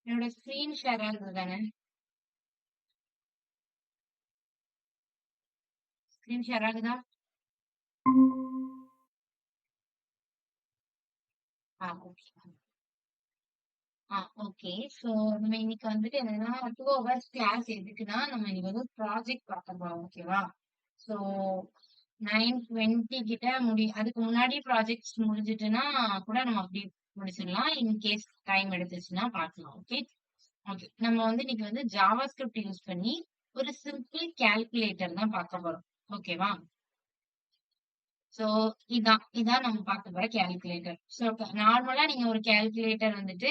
என்னோட screen share ஆகுது தானே? ஸ்கிரீன் ஷேர் ஆகுதா? ஓகே. ஓகே. ஸோ நம்ம இன்னைக்கு வந்துட்டு என்னன்னா 2 ஹவர்ஸ் கிளாஸ் எதுக்குன்னா, நம்ம இன்னைக்கு வந்து ப்ராஜெக்ட் பார்க்க போறோம். ஓகேவா? ஸோ 9:20 கிட்ட அதுக்கு முன்னாடி ப்ராஜெக்ட்ஸ் முடிஞ்சுட்டுன்னா கூட நம்ம அப்படி முடிச்சிடலாம். இன் கேஸ் டைம் எடுத்துச்சுன்னா பார்க்கலாம். ஓகே. ஓகே. நம்ம வந்து இன்னைக்கு வந்து ஜாவா ஸ்கிரிப்ட் யூஸ் பண்ணி ஒரு சிம்பிள் கால்குலேட்டர் தான் பார்க்க போறோம். ஓகேவா? சோ இதான் நம்ம பார்க்க போற கால்குலேட்டர். சோ நார்மலா நீங்க ஒரு கால்குலேட்டர் வந்துட்டு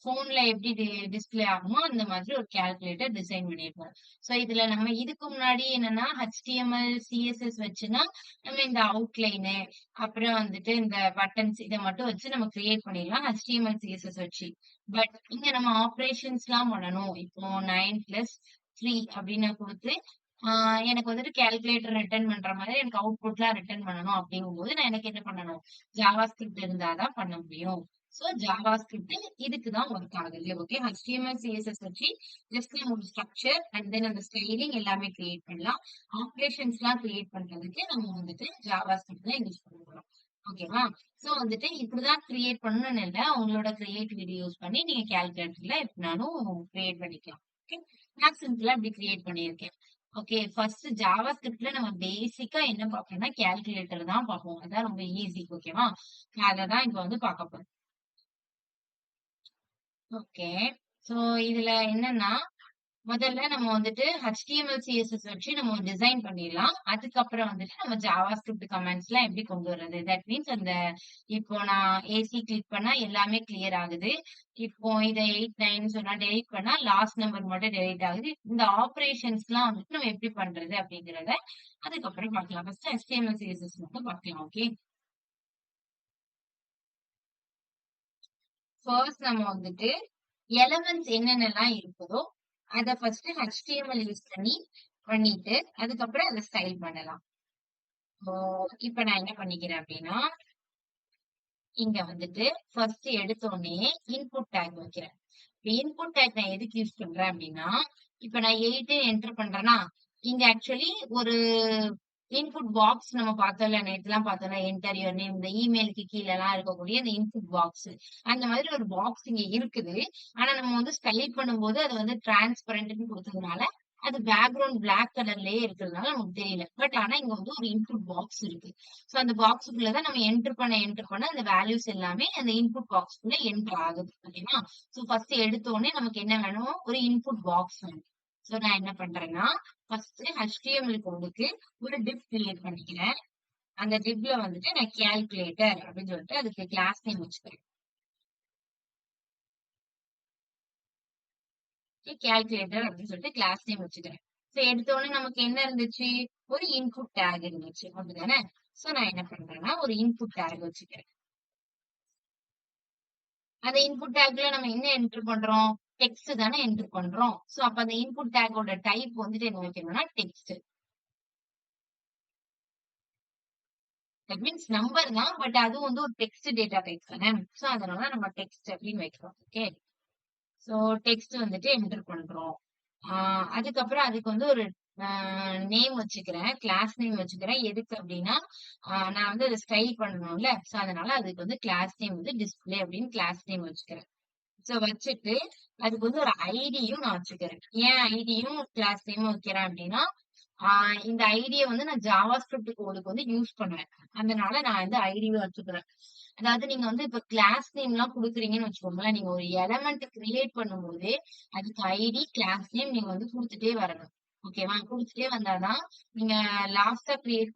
போன்ல எப்படி டிஸ்ப்ளே ஆகுமோ அந்த மாதிரி ஒரு கால்குலேட்டர் டிசைன் பண்ணிருக்கோம். சோ இதுல நம்ம இதுக்கு முன்னாடி என்னன்னா HTML, CSS வச்சுன்னா நம்ம இந்த அவுட்லைனு அப்புறம் வந்துட்டு இந்த பட்டன்ஸ் இதை மட்டும் வச்சு நம்ம கிரியேட் பண்ணிடலாம் HTML, CSS வச்சு. பட் இங்க நம்ம ஆப்ரேஷன்ஸ் எல்லாம் பண்ணணும். இப்போ 9+3 அப்படின்னு கொடுத்து எனக்கு வந்துட்டு கால்குலேட்டர் ரிட்டர்ன் பண்ற மாதிரி எனக்கு அவுட்புட்லாம் ரிட்டர்ன் பண்ணணும் அப்படிங்கும்போது நான் எனக்கு என்ன பண்ணணும்? ஜாவா ஸ்கிரிப்ட் இருந்தாதான் பண்ண முடியும். சோ ஜாவா ஸ்கிரிப்ட் இதுக்கு தான் ஒர்க் ஆகுது. ஓகே. HTML, CSS வச்சு ஜஸ்ட் நம்ம ஒரு ஸ்ட்ரக்சர் அண்ட் தென் அந்த ஸ்டைலிங் எல்லாமே கிரியேட் பண்ணலாம். ஆப்ரேஷன்ஸ் எல்லாம் கிரியேட் பண்றதுக்கு நம்ம வந்துட்டு ஜாவா ஸ்கிரிப்ட் தான் யூஸ் பண்ண போறோம். ஓகேவா? சோ வந்துட்டு இப்படிதான் கிரியேட் பண்ணணும்னு இல்ல. உங்களோட கிரியேட்டிவிட்டி யூஸ் பண்ணி நீங்க கால்குலேட்டர்ல எப்படினாலும் கிரியேட் பண்ணிக்கலாம். ஓகே. நான் சிம்பிளா இப்படி கிரியேட் பண்ணியிருக்கேன். ஓகே. ஃபர்ஸ்ட் ஜாவா ஸ்கிரிப்ட்ல நம்ம பேசிக்கா என்ன பார்ப்போம்னா, கால்குலேட்டர் தான் பார்ப்போம். அதான் ரொம்ப ஈஸி. ஓகேவா? அததான் இப்ப வந்து பார்க்க போறோம். ஓகே. சோ இதுல என்னன்னா, முதல்ல நம்ம வந்துட்டு HTML, CSS வச்சு நம்ம டிசைன் பண்ணிடலாம். அதுக்கப்புறம் வந்துட்டு நம்ம ஜாவா ஸ்கிரிப்ட் கமெண்ட்ஸ்லாம் எப்படி கொண்டு வர்றது? தட் மீன்ஸ் இப்போ நான் ஏசி கிளிக் பண்ணா எல்லாமே கிளியர் ஆகுது. இப்போ இத 8, 9 சொன்னா டெலீட் பண்ணா லாஸ்ட் நம்பர் மட்டும் டெலீட் ஆகுது. இந்த ஆப்பரேஷன்ஸ்லாம் வந்துட்டு நம்ம எப்படி பண்றது அப்படிங்கிறத அதுக்கப்புறம் பார்க்கலாம். ஃபர்ஸ்ட் HTML, CSS மட்டும் பார்க்கலாம். ஓகே. ஃபர்ஸ்ட் நம்ம வந்துட்டு எலிமெண்ட்ஸ் என்னென்னலாம் இருக்குதோ அத ஃபர்ஸ்ட் HTML யூஸ் பண்ணிட்டு அதுக்கப்புறம் அத ஸ்டைல் பண்ணலாம். இப்போ இப்ப நான் என்ன பண்ணிக்கிறேன் அப்படின்னா, இங்க வந்துட்டு ஃபர்ஸ்ட் எடுத்த உடனே இன்புட் டேக் வைக்கிறேன். இன்புட் டேக் நான் எதுக்கு யூஸ் பண்றேன் அப்படின்னா, இப்ப நான் 8 என்டர் பண்றேன்னா, இங்க ஆக்சுவலி ஒரு இன்புட் பாக்ஸ் நம்ம பார்த்தோம்ல, நேத்துலாம் பார்த்தோம்ல, என்டர் யுவர் நேம் இந்த இமெயிலுக்கு கீழலாம் இருக்கக்கூடிய இந்த இன்புட் பாக்ஸ். அந்த மாதிரி ஒரு பாக்ஸ் இங்க இருக்குது. ஆனா நம்ம வந்து ஸ்டைல் பண்ணும்போது அது வந்து டிரான்ஸ்பரண்ட்னு கொடுத்ததுனால, அது பேக்கிரவுண்ட் பிளாக் கலர்லயே இருக்கிறதுனால நமக்கு தெரியல. பட் ஆனா இங்க வந்து ஒரு இன்புட் பாக்ஸ் இருக்கு. சோ அந்த பாக்ஸுக்குள்ள தான் நம்ம என்டர் பண்ண அந்த வேல்யூஸ் எல்லாமே அந்த இன்புட் பாக்ஸ்க்குள்ள என்டர் ஆகுது. ஓகேவா? சோ ஃபர்ஸ்ட் எடுத்த உடனே நமக்கு என்ன வேணும்? ஒரு இன்புட் பாக்ஸ் வேணும். சோ நான் என்ன பண்றேன்னா, ஃபர்ஸ்ட் HTML கோடுக்கு ஒரு டிவ் கிரியேட் பண்ணிக்கிறேன். அந்த டிவ்ல வந்துட்டு நான் கால்குலேட்டர் அப்படின்னு சொல்லிட்டு அதுக்கு கிளாஸ் நேம் வச்சுக்கிறேன். கால்குலேட்டர் அப்படின்னு சொல்லிட்டு கிளாஸ் நேம் வச்சுக்கிறேன். சோ எடுத்த உடனே நமக்கு என்ன இருந்துச்சு? ஒரு இன்புட் டேக் இருந்துச்சு. அப்படிதானே? சோ நான் என்ன பண்றேன்னா, ஒரு இன்புட் டேக் வச்சுக்கிறேன். அந்த இன்புட் டேக்ல நம்ம என்ன என்டர் பண்றோம்? டெக்ஸ்ட் தானே என்டர் பண்றோம். சோ அப்ப அந்த இன்புட் டேக்கோட டைப் வந்துட்டு என்ன வைக்கணும்னா டெக்ஸ்ட். தட் மீன்ஸ் நம்பர் தான். பட் அதுவும் வந்து ஒரு டெக்ஸ்ட் டேட்டா டைப் தானே. சோ அதனால நம்ம டெக்ஸ்ட் அப்படின்னு வைக்கிறோம். ஓகே. சோ டெக்ஸ்ட் வந்துட்டு என்டர் பண்றோம். அதுக்கப்புறம் அதுக்கு வந்து ஒரு நேம் வச்சுக்கிறேன். கிளாஸ் நேம் வச்சுக்கிறேன். எதுக்கு அப்படின்னா, நான் வந்து அத ஸ்டைல் பண்ணணும்ல. சோ அதனால அதுக்கு வந்து கிளாஸ் நேம் வந்து டிஸ்ப்ளே அப்படின்னு கிளாஸ் நேம் வச்சுக்கிறேன். சோ வச்சுட்டு அதுக்கு வந்து ஒரு ஐடியும் நான் வச்சுக்கிறேன். ஏன் ஐடியும் கிளாஸ் நேமும் வைக்கிறேன் அப்படின்னா, இந்த ஐடிய வந்து நான் ஜாவா ஸ்கிரிப்ட் கோடுக்கு வந்து யூஸ் பண்ணுவேன். அதனால நான் வந்து ஐடியும் வச்சுக்கிறேன். அதாவது நீங்க வந்து இப்ப கிளாஸ் நேம்லாம் குடுக்குறீங்கன்னு வச்சுக்கோங்களேன். நீங்க ஒரு எலிமெண்ட் கிரியேட் பண்ணும்போதே அதுக்கு ஐடி, கிளாஸ் நேம் நீங்க வந்து குடுத்துட்டே வரணும். ஓகேவா? குடுத்துட்டே வந்தாதான் நீங்க லாஸ்ட்டா கிரியேட்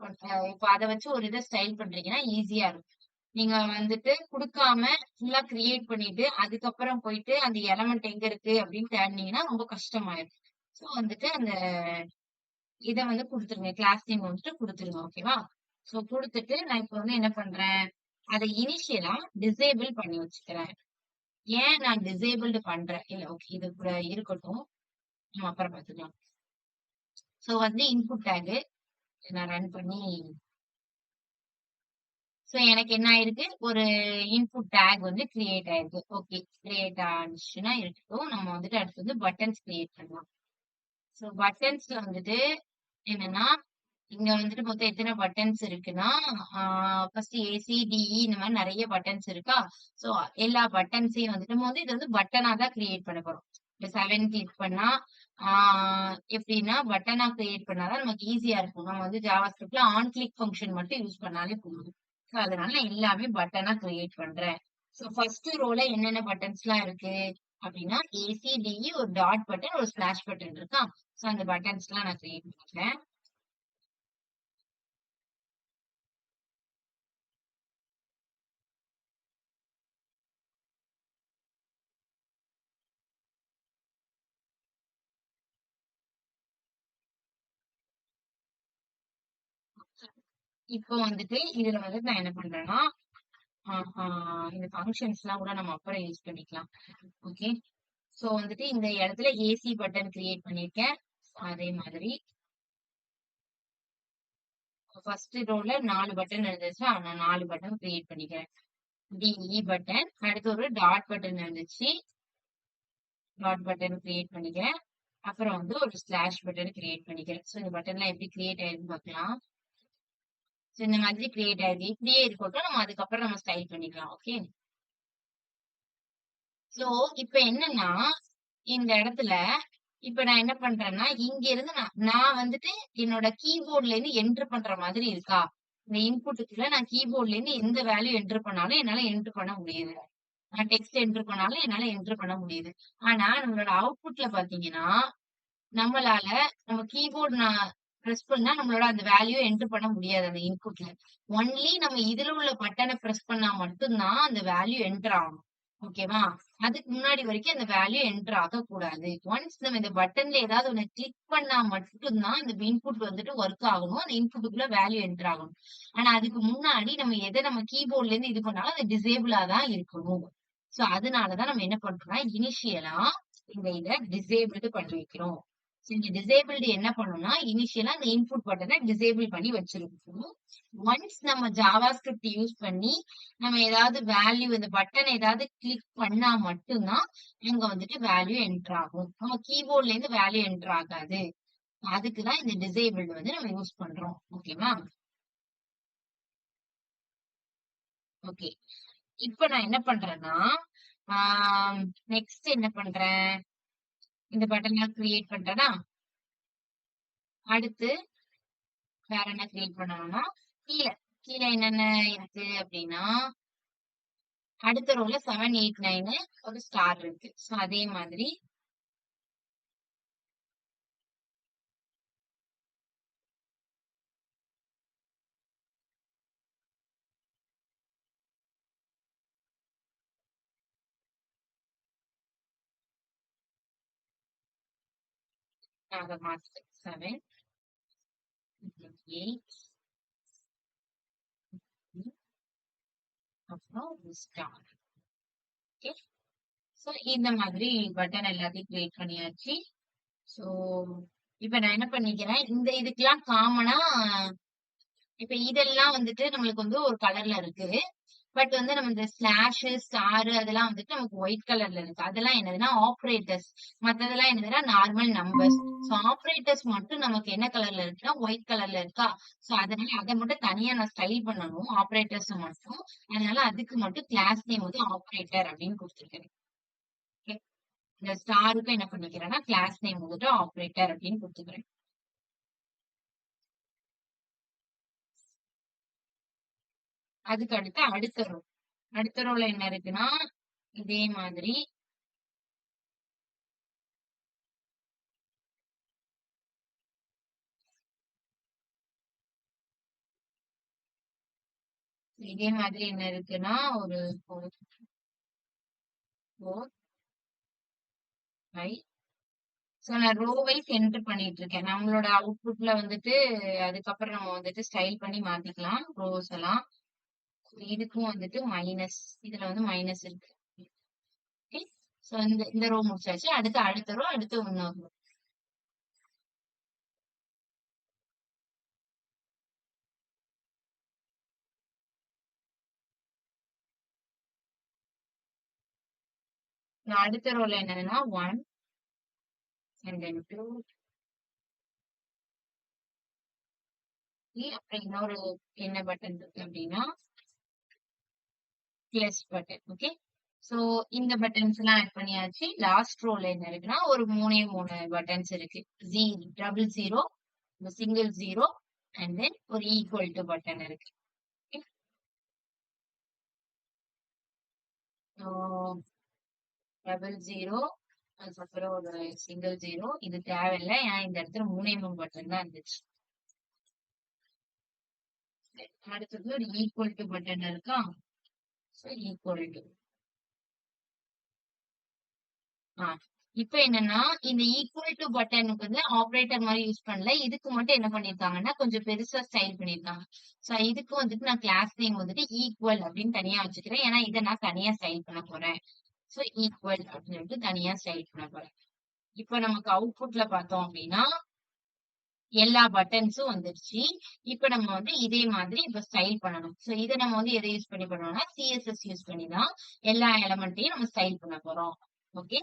இப்ப அத வச்சு ஒரு இத ஸ்டைல் பண்றீங்கன்னா ஈஸியா இருக்கும். நீங்க வந்துட்டு குடுக்காம ஃபுல்லா கிரியேட் பண்ணிட்டு, அதுக்கப்புறம் போயிட்டு அந்த எலிமெண்ட் எங்க இருக்கு அப்படின்னு தேடுனீங்கன்னா ரொம்ப கஷ்டமாயிரும். சோ வந்துட்டு அந்த இத வந்து குடுத்துருங்க. கிளாஸ் நேம் வந்துட்டு குடுத்துருங்க. ஓகேவா? சோ குடுத்துட்டு நான் இப்ப வந்து என்ன பண்றேன்? அத இனிஷியலா டிசேபிள் பண்ணி வச்சுக்கிறேன். ஏன் நான் டிசேபிள்டு பண்றேன்? இல்ல ஓகே. இது கூட இருக்கட்டும். நம்ம அப்புறம் பார்த்துக்கலாம். சோ வந்து இன்புட் டேக் நான் ரன் பண்ணி சோ எனக்கு என்ன ஆயிருக்கு? ஒரு இன்புட் டேக் வந்து கிரியேட் ஆயிருக்கு. ஓகே. கிரியேட் ஆனுச்சுன்னா இருக்கட்டும். நம்ம வந்துட்டு அடுத்து வந்து பட்டன்ஸ் கிரியேட் பண்ணலாம். சோ பட்டன்ஸ்ல வந்துட்டு என்னன்னா, இங்க வந்துட்டு மொத்தம் எத்தன பட்டன்ஸ் இருக்குன்னா, ஃபர்ஸ்ட் ஏசி, டிஇ இந்த மாரி நெறைய பட்டன்ஸ் இருக்கா? சோ எல்லா பட்டன்ஸையும் வந்துட்டு நம்ம வந்து இத வந்து பட்டனா தான் கிரியேட் பண்ண போறோம். இப்ப 7 கிளிக் பண்ணா, ஆ எப்படின்னா பட்டனா கிரியேட் பண்ணா தான் நமக்கு ஈஸியா இருக்கும். நம்ம வந்து ஜாவாஸ்கிரிப்ட்ல ஆன் கிளிக் ஃபங்ஷன் மட்டும் யூஸ் பண்ணாலே போதும். சோ அதனால நான் எல்லாமே பட்டனா கிரியேட் பண்றேன். சோ ஃபர்ஸ்ட் ரோல என்னென்ன பட்டன்ஸ்லாம் இருக்கு? அப்படின்னா ஏசி, டிஇ ஒரு டாட் பட்டன், ஒரு ஸ்லாஷ் பட்டன் இருக்கா? சோ அந்த பட்டன்ஸ்லாம் நான் கிரியேட் பண்ணிக்கிறேன். இப்போ வந்துட்டு இதுல வந்துட்டு நான் என்ன பண்றேன்னா, ஆஹா இந்த ஃபங்ஷன்ஸ்லாம் கூட நம்ம அப்புறம் யூஸ் பண்ணிக்கலாம். ஓகே. சோ வந்துட்டு இந்த இடத்துல ஏசி பட்டன் கிரியேட் பண்ணியிருக்கேன். அதே மாதிரி ஃபர்ஸ்ட் ரோல 4 பட்டன் இருந்துச்சு. நான் 4 பட்டன் கிரியேட் பண்ணிக்கிறேன். டிஇ பட்டன், அடுத்து ஒரு டாட் பட்டன் இருந்துச்சு. டாட் பட்டன் கிரியேட் பண்ணிக்கிறேன். அப்புறம் வந்து ஒரு ஸ்லாஷ் பட்டன் கிரியேட் பண்ணிக்கிறேன். சோ இந்த பட்டன்லாம் எப்படி கிரியேட் ஆயிருக்குன்னு பார்க்கலாம். சோ இந்த மாதிரி கிரியேட் ஆயிருக்கு. இப்படியே இருக்கட்டும். நம்ம அதுக்கப்புறம் நம்ம ஸ்டைல் பண்ணிக்கலாம். ஓகே. சோ இப்ப என்னன்னா, இந்த இடத்துல இப்ப நான் என்ன பண்றேன்னா, இங்க இருந்து நான் நான் வந்துட்டு என்னோட கீபோர்ட்ல இருந்து என்டர் பண்ற மாதிரி இருக்கா? இந்த இன்புட்டுக்குள்ள நான் கீபோர்ட்ல இருந்து எந்த வேல்யூ என்டர் பண்ணாலும் என்னால என்டர் பண்ண முடியுது. நான் டெக்ஸ்ட் என்டர் பண்ணாலும் என்னால என்டர் பண்ண முடியுது. ஆனா நம்மளோட அவுட்புட்ல பார்த்தீங்கன்னா, நம்மளால நம்ம கீபோர்ட் நான் பிரஸ் பண்ணா நம்மளோட அந்த வேல்யூ என்டர் பண்ண முடியாது அந்த இன்புட்ல. ஒன்லி நம்ம இதுல உள்ள பட்டன பிரஸ் பண்ணா மட்டும் தான் அந்த வேல்யூ என்டர் ஆகும். ஓகேவா? அதுக்கு முன்னாடி வரைக்கும் அந்த வேல்யூ என்டர் ஆகக்கூடாது. ஒன்ஸ் நம்ம இந்த பட்டன்ல ஏதாவது ஒண்ணு கிளிக் பண்ணா மட்டும் தான் இந்த இன்புட் வந்துட்டு ஒர்க் ஆகணும். அந்த இன்புட்டுக்குள்ள வேல்யூ என்டர் ஆகணும். ஆனா அதுக்கு முன்னாடி நம்ம கீபோர்ட்ல இருந்து இது பண்ணாலும் அது டிசேபிளா தான் இருக்கணும். சோ அதனால தான் நம்ம என்ன பண்றோம்னா, இனிஷியலா இத டிசேபிள்டு பண்ணி வைக்கிறோம். சோ இந்த டிசேபிள்டு என்ன பண்ணும்னா, இனிஷியலா அந்த இன்புட் பட்டன டிசேபிள் பண்ணி வச்சிருக்கணும். ஒன்ஸ் நம்ம ஜாவா ஸ்கிரிப்ட் யூஸ் பண்ணி நம்ம ஏதாவது வேல்யூ இந்த பட்டன் ஏதாவது கிளிக் பண்ணா மட்டும் தான் அங்க வந்துட்டு வேல்யூ என்டர் ஆகும். நம்ம கீபோர்ட்ல இருந்து வேல்யூ என்டர் ஆகாது. அதுக்கு தான் இந்த டிசேபிள்டு வந்து நம்ம யூஸ் பண்றோம். ஓகேவா? ஓகே. இப்ப நான் என்ன பண்றேன்னா, ஆம் நெக்ஸ்ட் என்ன பண்றேன்? இந்த பட்டன கிரியேட் பண்றேனா? அடுத்து வேற என்ன கிரியேட் பண்ணணும்னா, கீழ கீழ என்னென்ன இருக்கு அப்டின்னா, அடுத்த ரோல 7, 8, 9 ஒரு ஸ்டார் இருக்கு. சோ அதே மாதிரி நான் அத மாத்திட்டேன். 7, 8 அப்புறம் ஒரு ஸ்டார். ஓகே. சோ இந்த மாதிரி பட்டன் எல்லாத்தையும் கிரியேட் பண்ணியாச்சு. சோ இப்ப நான் என்ன பண்ணிக்கிறேன், இந்த இதுக்கெல்லாம் காமனா இப்ப இதெல்லாம் வந்துட்டு நம்மளுக்கு வந்து ஒரு கலர்ல இருக்கு. பட் வந்து நம்ம இந்த ஸ்லாஷ், ஸ்டார் அதெல்லாம் வந்துட்டு நமக்கு ஒயிட் கலர்ல இருக்கு. அதெல்லாம் என்னதுன்னா ஆப்பரேட்டர்ஸ். மத்ததெல்லாம் என்னதுன்னா நார்மல் நம்பர்ஸ். சோ ஆப்பரேட்டர்ஸ் மட்டும் நமக்கு என்ன கலர்ல இருக்குன்னா ஒயிட் கலர்ல இருக்கா? சோ அதனால அத மட்டும் தனியா நான் ஸ்டைல் பண்ணணும். ஆப்பரேட்டர்ஸ் மட்டும். அதனால அதுக்கு மட்டும் கிளாஸ் நேம் வந்து ஆப்பரேட்டர் அப்படின்னு குடுத்துருக்கேன். ஓகே. இந்த ஸ்டாருக்கு என்ன பண்ணிக்கிறேன்னா கிளாஸ் நேம் வந்துட்டு ஆப்பரேட்டர் அப்படின்னு குடுத்துக்கிறேன். அதுக்கு அடுத்து அடுத்த ரோ. அடுத்த ரோல என்ன இருக்குன்னா, இதே மாதிரி இதே மாதிரி என்ன இருக்குன்னா, ஒரு 4, 4, 5 சோ நான் ரோ வைஸ் என்டர் பண்ணிட்டு இருக்கேன். நம்மளோட அவுட்புட்ல வந்துட்டு அதுக்கப்புறம் நம்ம வந்துட்டு ஸ்டைல் பண்ணி மாத்திக்கலாம். ரோஸ் எல்லாம். இதுக்கும் வந்துட்டு மைனஸ். இதுல வந்து மைனஸ் இருக்கு. ஓகே. சோ இந்த ரோ முடிச்சாச்சு. அடுத்து அடுத்த ரோ, அடுத்து இன்னொரு ரோ. அடுத்த ரோல என்னதுன்னா 1 and then 2 அப்புறம் இன்னொரு என்ன பட்டன் இருக்கு அப்படின்னா பிளஸ் பட்டன். ஓகே, சோ இந்த பட்டன்ஸ் எல்லாம் ஆட் பண்ணியாச்சு. லாஸ்ட் ரோல என்ன இருக்குன்னா ஒரு 3 பட்டன்ஸ் இருக்கு. Double zero, single zero and then ஒரு ஈக்குவல் டு பட்டன் இருக்கு. டபுள் ஜீரோ, அதுக்கப்புறம் ஒரு சிங்கிள் ஜீரோ. இது தேவையில்லை, ஏன்னா இந்த இடத்துல 3 பட்டன் தான் இருந்துச்சு. அடுத்தது ஒரு ஈக்குவல் டு பட்டன் இருக்கா, ஈக்குவல் டு. இப்ப என்னன்னா இந்த ஈக்குவல் டு பட்டனுக்கு வந்து ஆபரேட்டர் மாதிரி யூஸ் பண்ணல. இதுக்கு மட்டும் என்ன பண்ணிருக்காங்கன்னா கொஞ்சம் பெருசா ஸ்டைல் பண்ணிருக்காங்க. சோ இதுக்கு வந்துட்டு நான் கிளாஸ் நேம் வந்துட்டு ஈக்குவல் அப்படின்னு தனியா வச்சுக்கிறேன். ஏன்னா இதை நான் தனியா ஸ்டைல் பண்ண போறேன். சோ ஈக்குவல் அப்படின்னு சொல்லிட்டு தனியா ஸ்டைல் பண்ண போறேன். இப்ப நமக்கு அவுட்புட்ல பார்த்தோம் அப்படின்னா எல்லா பட்டன்ஸும் வந்துருச்சு. இப்ப நம்ம வந்து இதே மாதிரி இப்ப ஸ்டைல் பண்ணணும். சோ இதை நம்ம வந்து எதை யூஸ் பண்ணி பண்ணோம்னா சிஎஸ்எஸ் யூஸ் பண்ணி தான் எல்லா எலமெண்ட்டையும் நம்ம ஸ்டைல் பண்ண போறோம். ஓகே,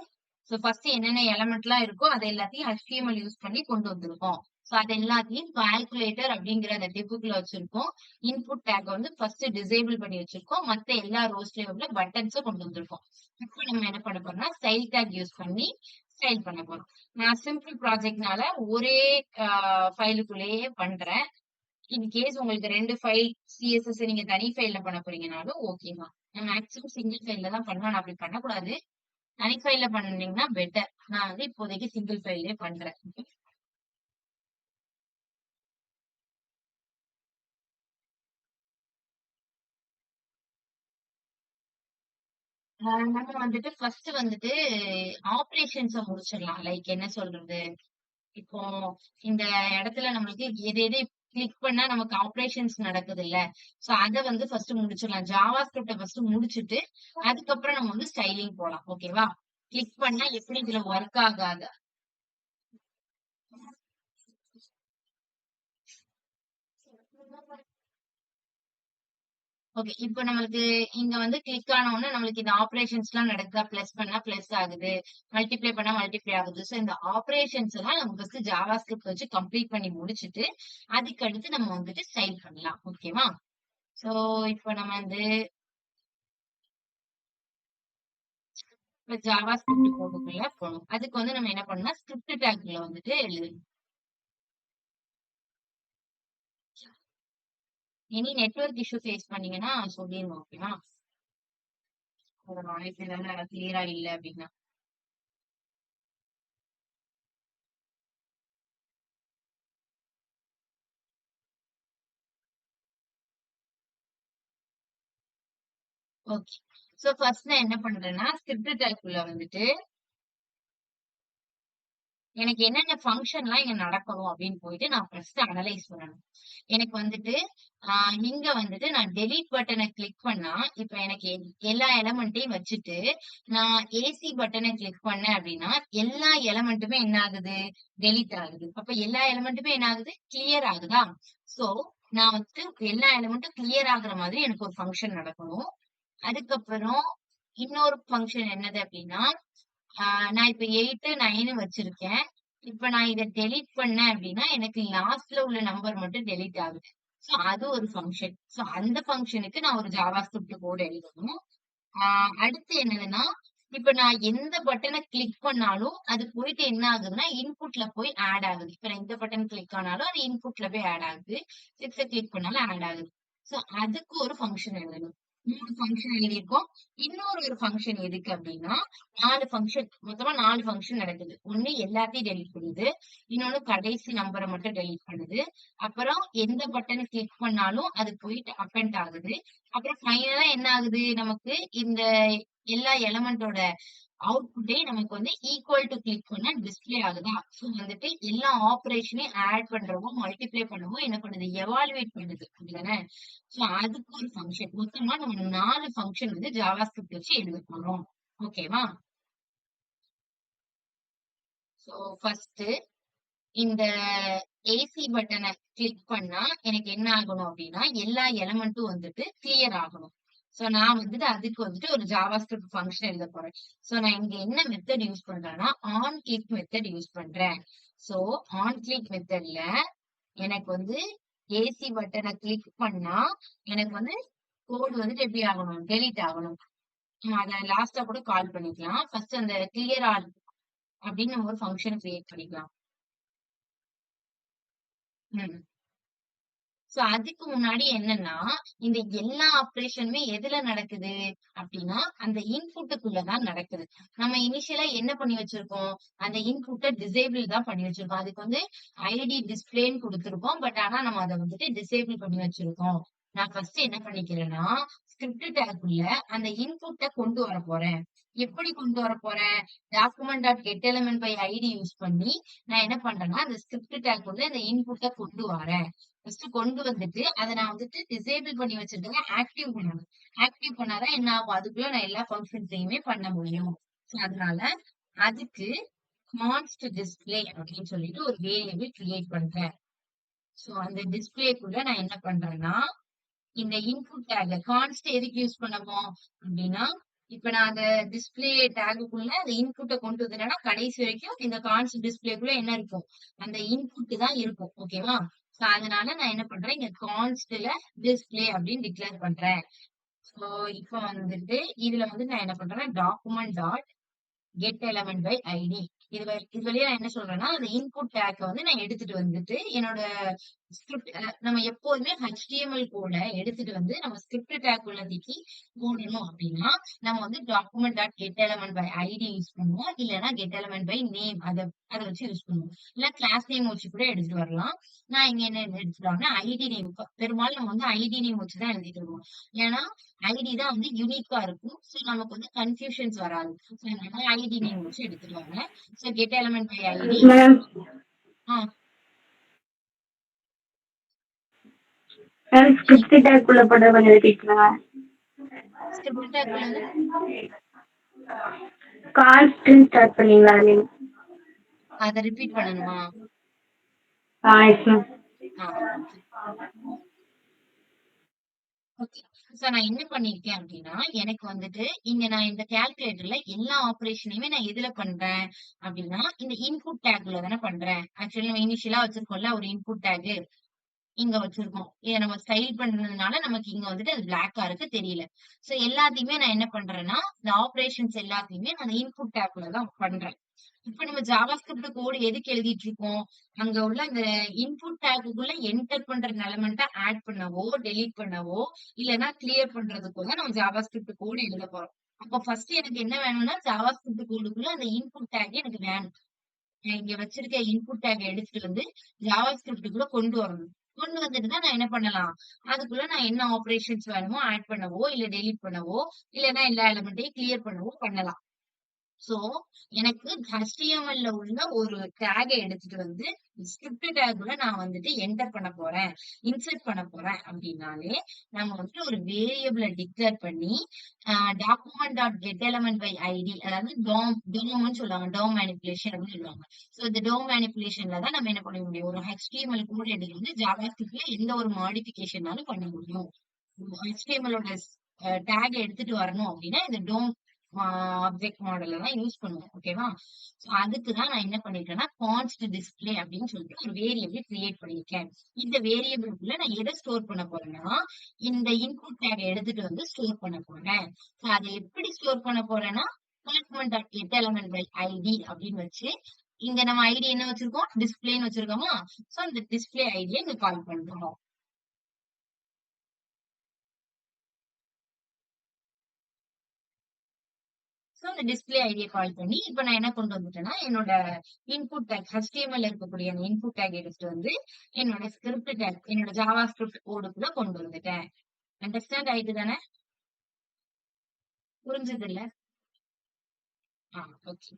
சோ ஃபர்ஸ்ட் என்னென்ன எலமெண்ட் எல்லாம் இருக்கோ அது எல்லாத்தையும் HTML யூஸ் பண்ணி கொண்டு வந்திருக்கோம். சோ அது எல்லாத்தையும் கால்குலேட்டர் அப்படிங்கிற அந்த டிப்புக்குள்ள வச்சிருக்கோம். இன்புட் டேக் வந்து ஃபர்ஸ்ட் டிசேபிள் பண்ணி வச்சிருக்கோம். மத்த எல்லா ரோஸ்லயும் உள்ள பட்டன்ஸும் கொண்டு வந்திருக்கோம். இப்போ நம்ம என்ன பண்ண போறோம்னா ஸ்டைல் டேக் யூஸ் பண்ணி ஸ்டைல் பண்ண போறோம். நான் சிம்பிள் ப்ராஜெக்ட்னால ஒரே ஃபைலுக்குள்ளேயே பண்றேன். இன் கேஸ் உங்களுக்கு 2 ஃபைல் சிஎஸ்எஸ் நீங்க தனி ஃபைல்ல பண்ண போறீங்கனாலும் ஓகேதான். நான் மேக்ஸிமம் சிங்கிள் ஃபைல்ல தான் பண்ணுவேன். நான் அப்படி பண்ணக்கூடாது, தனி ஃபைல்ல பண்ணீங்கன்னா பெட்டர். நான் வந்து இப்போதைக்கு சிங்கிள் ஃபைல்லே பண்றேன். நம்ம வந்துட்டு ஃபர்ஸ்ட் வந்துட்டு ஆபரேஷன்ஸ முடிச்சிடலாம். லைக் என்ன சொல்றது, இப்போ இந்த இடத்துல நம்மளுக்கு எது எது கிளிக் பண்ணா நமக்கு ஆபரேஷன்ஸ் நடக்குது இல்ல, சோ அத வந்து ஃபர்ஸ்ட் முடிச்சிடலாம். ஜாவா ஸ்கிரிப்ட ஃபர்ஸ்ட் முடிச்சிட்டு அதுக்கப்புறம் நம்ம வந்து ஸ்டைலிங் போலாம். ஓகேவா, கிளிக் பண்ணா எப்படி இதுல ஒர்க் ஆகாது. ஓகே, இப்போ நம்மளுக்கு இங்க வந்து கிளிக் ஆன உடனே நம்மளுக்கு இந்த ஆபரேஷன்ஸ் எல்லாம் நடக்குதா, பிளஸ் பண்ணா பிளஸ் ஆகுது, மல்டிப்ளை பண்ணா மல்டிப்ளை ஆகுது. சோ இந்த ஆபரேஷன்ஸ் எல்லாம் நம்ம ஃபர்ஸ்ட் ஜாவா ஸ்கிரிப்ட் வச்சு கம்ப்ளீட் பண்ணி முடிச்சிட்டு அதுக்கு அடுத்து நம்ம வந்துட்டு ஸ்டைல் பண்ணலாம். ஓகேவா, சோ இப்போ நம்ம வந்து இப்ப ஜாவா ஸ்கிரிப்ட் கோடுக்குள்ள போகணும். அதுக்கு வந்து நம்ம என்ன பண்ணலாம், ஸ்கிரிப்ட் டேக்ல வந்துட்டு எழுதணும். இனி நெட்வொர்க் இஷ்யூ ஃபேஸ் பண்ணீங்கன்னா சொல்லிருங்க. ஓகேவா, ஒரு வாய்ப்பு கிளியரா இல்ல அப்படின்னா. ஓகே, சோ ஃபர்ஸ்ட் நான் என்ன பண்றேன்னா ஸ்கிரிப்ட் டேக்குள்ள வந்துட்டு எனக்கு என்னென்ன ஃபங்க்ஷன்லாம் இங்க நடக்கணும் அப்படின்னு போயிட்டு நான் ஃபர்ஸ்ட் அனலைஸ் பண்ணணும். எனக்கு வந்துட்டு இங்க வந்துட்டு நான் டெலீட் பட்டனை கிளிக் பண்ணா இப்ப எனக்கு எல்லா எலமெண்ட்டையும் வச்சுட்டு நான் ஏசி பட்டனை கிளிக் பண்ணேன் அப்படின்னா எல்லா எலமெண்ட்டுமே என்ன ஆகுது, டெலீட் ஆகுது. அப்ப எல்லா எலமெண்ட்டுமே என்ன ஆகுது, கிளியர் ஆகுதா. சோ நான் வந்து எல்லா எலமெண்ட்டும் கிளியர் ஆகுற மாதிரி எனக்கு ஒரு ஃபங்க்ஷன் நடக்கணும். அதுக்கப்புறம் இன்னொரு ஃபங்க்ஷன் என்னது அப்படின்னா நான் இப்ப 8 9 வச்சிருக்கேன். இப்ப நான் இத டெலீட் பண்ணேன் அப்படின்னா எனக்கு லாஸ்ட்ல உள்ள நம்பர் மட்டும் டெலீட் ஆகுது. சோ அது ஒரு ஃபங்க்ஷன். சோ அந்த ஃபங்க்ஷனுக்கு நான் ஒரு ஜாவா ஸ்கிரிப்ட் கோட் எழுதணும். அடுத்து என்னதுன்னா இப்ப நான் எந்த பட்டனை கிளிக் பண்ணாலும் அது போயிட்டு என்ன ஆகுதுன்னா இன்புட்ல போய் ஆட் ஆகுது. இப்ப நான் இந்த பட்டன் கிளிக் ஆனாலும் அது இன்புட்ல போய் ஆட் ஆகுது, 6 கிளிக் பண்ணாலும் ஆட் ஆகுது. சோ அதுக்கு ஒரு ஃபங்க்ஷன் எழுதணும். 3 ஃபங்க்ஷன் எழுதியிருக்கோம். இன்னொரு ஒரு ஃபங்க்ஷன் எதுக்கு அப்படின்னா 4 ஃபங்க்ஷன், மொத்தமா 4 ஃபங்க்ஷன் நடக்குது. ஒண்ணு எல்லாத்தையும் டெலீட் பண்ணுது, இன்னொன்னு கடைசி நம்பரை மட்டும் டெலீட் பண்ணுது, அப்புறம் எந்த பட்டனை கிளிக் பண்ணாலும் அது போயிட்டு அப்பெண்ட் ஆகுது, அப்புறம் ஃபைனலா என்ன ஆகுது, நமக்கு இந்த எல்லா எலமெண்டோட அவுட்புட்டே நமக்கு வந்து ஈக்குவல் டு கிளிக் பண்ணா டிஸ்ப்ளே ஆகுதா. சோ வந்துட்டு எல்லா ஆபரேஷனையும் ஆட் பண்றவோ மல்டிப்ளை பண்ணவோ என்ன பண்ணுது, எவாலுவேட் பண்ணுது அப்படிதானே. சோ அதுக்கு ஒரு ஃபங்க்ஷன், மொத்தமா நம்ம 4 ஃபங்க்ஷன் வந்து ஜாவா ஸ்கிரிப்ட் வச்சு எழுத போறோம். ஓகேவா, சோ ஃபர்ஸ்ட் இந்த ஏசி பட்டனை கிளிக் பண்ணா எனக்கு என்ன ஆகணும் அப்படின்னா எல்லா எலமெண்ட்டும் வந்துட்டு கிளியர் ஆகணும். சோ நான் வந்துட்டு அதுக்கு வந்துட்டு ஒரு ஜாவா ஸ்கிரிப்ட் ஃபங்க்ஷன் எழுத போறேன். சோ நான் இங்க என்ன மெத்தட் யூஸ் பண்றேன்னா, ஆன் கிளிக் மெத்தட் யூஸ் பண்றேன். சோ ஆன் கிளிக் மெத்தட்ல எனக்கு வந்து ஏசி பட்டனை கிளிக் பண்ணா எனக்கு வந்து கோடு வந்துட்டு எப்படி ஆகணும்? டெலீட் ஆகணும். அத லாஸ்ட்டா கூட கால் பண்ணிக்கலாம். ஃபர்ஸ்ட் அந்த கிளியர் ஆல் அப்படின்னு நம்ம ஒரு ஃபங்க்ஷன் கிரியேட் பண்ணிக்கலாம். ம். சோ அதுக்கு முன்னாடி என்னன்னா, இந்த எல்லா ஆப்பரேஷனுமே எதுல நடக்குது அப்டின்னா, அந்த இன்புட்டுக்குள்ள தான் நடக்குது. நம்ம இனிஷியலா என்ன பண்ணி வச்சிருக்கோம்? அந்த இன்புட்ட டிசேபிள் தான் பண்ணி வச்சிருக்கோம். அதுக்கு வந்து ஐடி டிஸ்ப்ளேன்னு குடுத்திருக்கோம். பட் ஆனா நம்ம அத வந்துட்டு டிசேபிள் பண்ணி வச்சிருக்கோம். நான் ஃபர்ஸ்ட் என்ன பண்ணிக்கிறேன்னா, ஸ்கிரிப்ட் டேக்குள்ள அந்த இன்புட்ட கொண்டு வரப்போறேன். எப்படி கொண்டு வரப்போறேன்? Document dot get element by ID use பண்ணி நான் என்ன பண்றேன்னா, அந்த ஸ்கிரிப்ட் டேக்குள்ள இந்த இன்புட்ட கொண்டு வரேன். ஃபர்ஸ்ட் கொண்டு வந்துட்டு, அத நான் வந்துட்டு டிசேபிள் பண்ணி வச்சிருக்கேன். ஆக்டிவ் பண்ணணும். ஆக்டிவ் பண்ணாதான் என்ன ஆகும்? அதுக்குள்ள நான் எல்லா ஃபங்ஷன்ஸையுமே பண்ண முடியும். சோ அதனால அதுக்கு கான்ஸ்ட் டிஸ்ப்ளே அப்படின்னு சொல்லிட்டு ஒரு வேரியபிள் கிரியேட் பண்றேன். சோ அந்த டிஸ்ப்ளேக்குள்ள நான் என்ன பண்றேன்னா, இந்த இன்புட் டேக் கான்ஸ்ட் எதுக்கு யூஸ் பண்ணுவோம் அப்படின்னா, இப்ப நான் அந்த டிஸ்ப்ளே டேக்குக்குள்ள அந்த இன்புட்ட கொண்டு வந்துட்டேன்னா, கடைசி வரைக்கும் இந்த கான்ஸ்ட் டிஸ்ப்ளேக்குள்ள என்ன இருக்கும்? அந்த இன்புட் தான் இருக்கும். ஓகேவா? சோ அதனால நான் என்ன பண்றேன், இங்க கான்ஸ்ட்ல டிஸ்ப்ளே அப்படின்னு டிக்ளேர் பண்றேன். சோ இப்ப வந்துட்டு இதுல வந்து நான் என்ன பண்றேன்னா, document dot get element by ID. இது வழியா நான் என்ன சொல்றேன்னா, அந்த இன்புட் டேக்க வந்து நான் எடுத்துட்டு வந்துட்டு, என்னோட ஸ்கிரிப்ட் நம்ம எப்போதுமே HTML கோட எடுத்துட்டு வந்து நம்ம ஸ்கிரிப்ட் டேக் உள்ள தூக்கி போடணும் அப்படின்னா, நம்ம வந்து document dot get element by ID use பண்ணுவோம். இல்லன்னா கெட் எலிமெண்ட் பை நேம் அத வச்சு யூஸ் பண்ணுவோம். இல்ல கிளாஸ் நேம் வச்சு கூட எடுத்துட்டு வரலாம். நான் இங்க என்ன எடுத்துட்டு வரேன்னா, ஐடி நேம். பெரும்பாலும் நம்ம வந்து ஐடி நேம் வச்சு தான் எழுதிட்டு வருவோம். ஏன்னா ஐடி தான் வந்து யூனிக்கா இருக்கும். சோ நமக்கு வந்து கன்ஃபியூஷன்ஸ் வராது. சோ அதனால ஐடி நேம் வச்சு எடுத்துட்டு வரேன். So get element by ID. Ma'am ah ma'am script டேக்குள்ள போட கொஞ்சம் ரிப்பீட் பண்ணுங்க. ஸ்கிரிப்ட் டேக் உள்ளது கான்ஸ்டன்ட் ஸ்டார்ட் பண்ணீங்களா நீங்க? அத ரிப்பீட் பண்ணணுமா? Yes ma'am. Ah okay. Okay. So நான் என்ன பண்ணியிருக்கேன் அப்டின்னா, எனக்கு வந்துட்டு இங்க நான் இந்த கால்குலேட்டர்ல எல்லா ஆப்பரேஷனையுமே நான் எதுல பண்றேன் அப்டின்னா, இந்த இன்புட் டேக்ல தானே பண்றேன். ஆக்சுவலி நம்ம இனிஷியலா வச்சிருக்கோம்ல ஒரு இன்புட் டேக். இங்க வச்சிருக்கோம். இத நம்ம ஸ்டைல் பண்றதுனால நமக்கு இங்க வந்துட்டு அது பிளாக்கா இருக்கு தெரியல. சோ எல்லாத்தையுமே நான் என்ன பண்றேன்னா, இந்த ஆப்பரேஷன்ஸ் எல்லாத்தையுமே நான் இன்புட் டேப்ல தான் பண்றேன். இப்ப நம்ம ஜாவாஸ்கிரிப்ட் கோடு எதுக்கு எழுதிட்டு இருக்கோம்? அங்க உள்ள அந்த இன்புட் டேக்குக்குள்ள என்டர் பண்ற எலிமெண்ட்ட ஆட் பண்ணவோ, டெலீட் பண்ணவோ, இல்லன்னா கிளியர் பண்றதுக்கோ தான் நம்ம ஜாவாஸ்கிரிப்ட் கோடு எழுத போறோம். அப்ப ஃபர்ஸ்ட் எனக்கு என்ன வேணும்னா, ஜாவாஸ்கிரிப்ட் கோடுக்குள்ள அந்த இன்புட் டேக் எனக்கு வேணும். நான் இங்க வச்சிருக்க இன்புட் டேக் எடுத்துட்டு வந்து ஜாவாஸ்கிரிப்ட்குள்ள கொண்டு வரணும். கொண்டு வந்துட்டு தான் நான் என்ன பண்ணலாம்? அதுக்குள்ள நான் என்ன ஆப்பரேஷன்ஸ் வேணுமோ ஆட் பண்ணவோ, இல்ல டெலீட் பண்ணவோ, இல்லன்னா எல்லா எலிமெண்ட்டையும் கிளியர் பண்ணவோ பண்ணலாம். சோ, எனக்கு HTML ல உள்ள ஒரு டேக எடுத்துட்டு வந்து, ஸ்கிரிப்ட் டேக்குள்ள நான் வந்துட்டு என்டர் பண்ண போறேன், இன்சர்ட் பண்ண போறேன் அப்படின்னாலே, நம்ம வந்துட்டு ஒரு வேரியபிள டிக்ளேர் பண்ணி, document dot get element by ID அதாவது டோம்ன்னு சொல்லுவாங்க. டோம் மேனிபுலேஷன் அப்படின்னு சொல்லுவாங்க. சோ இந்த டோம் மேனிபுலேஷன்ல தான் நம்ம என்ன பண்ண முடியும்? ஒரு HTML கோட் எடுத்து வந்து ஜாவாஸ்கிரிப்ட்ல எந்த ஒரு மாடிஃபிகேஷன்னாலும் பண்ண முடியும். HTML ஓட டேக் எடுத்துட்டு வரணும் அப்படின்னா, இந்த டோம் ஆப்ஜெக்ட் மாடல தான் யூஸ் பண்ணுவோம். ஓகேவா? சோ அதுக்கு தான் நான் என்ன பண்ணிருக்கேன்னா, கான்ஸ்ட் டிஸ்ப்ளே அப்படின்னு சொல்லிட்டு ஒரு வேரியபிள் கிரியேட் பண்ணியிருக்கேன். இந்த வேரியபிள்குள்ள நான் எத ஸ்டோர் பண்ண போறேன்னா, இந்த இன்புட் டேக் எடுத்துட்டு வந்து ஸ்டோர் பண்ண போறேன். சோ அத எப்படி ஸ்டோர் பண்ண போறேன்னா, document dot get element by ID அப்படின்னு வச்சு, இங்க நம்ம ஐடி என்ன வச்சிருக்கோம்? டிஸ்ப்ளேன்னு வச்சிருக்கோமா? சோ அந்த டிஸ்ப்ளே ஐடிய இங்க கால் பண்றோம். சோ அந்த டிஸ்ப்ளே ஐடிய கால் பண்ணி, இப்ப நான் என்ன கொண்டு வந்துட்டேன்னா, என்னோட இன்புட் டேக் HTML ல இருக்கக்கூடிய அந்த இன்புட் டேக் எடுத்துட்டு வந்து, என்னோட ஸ்கிரிப்ட் டேக், என்னோட ஜாவா ஸ்கிரிப்ட் கோடுக்குள்ள கொண்டு வந்துட்டேன். அண்டர்ஸ்டாண்ட் ஆயிட்டு தானே? புரிஞ்சதுல்ல? ஆ ஓகே.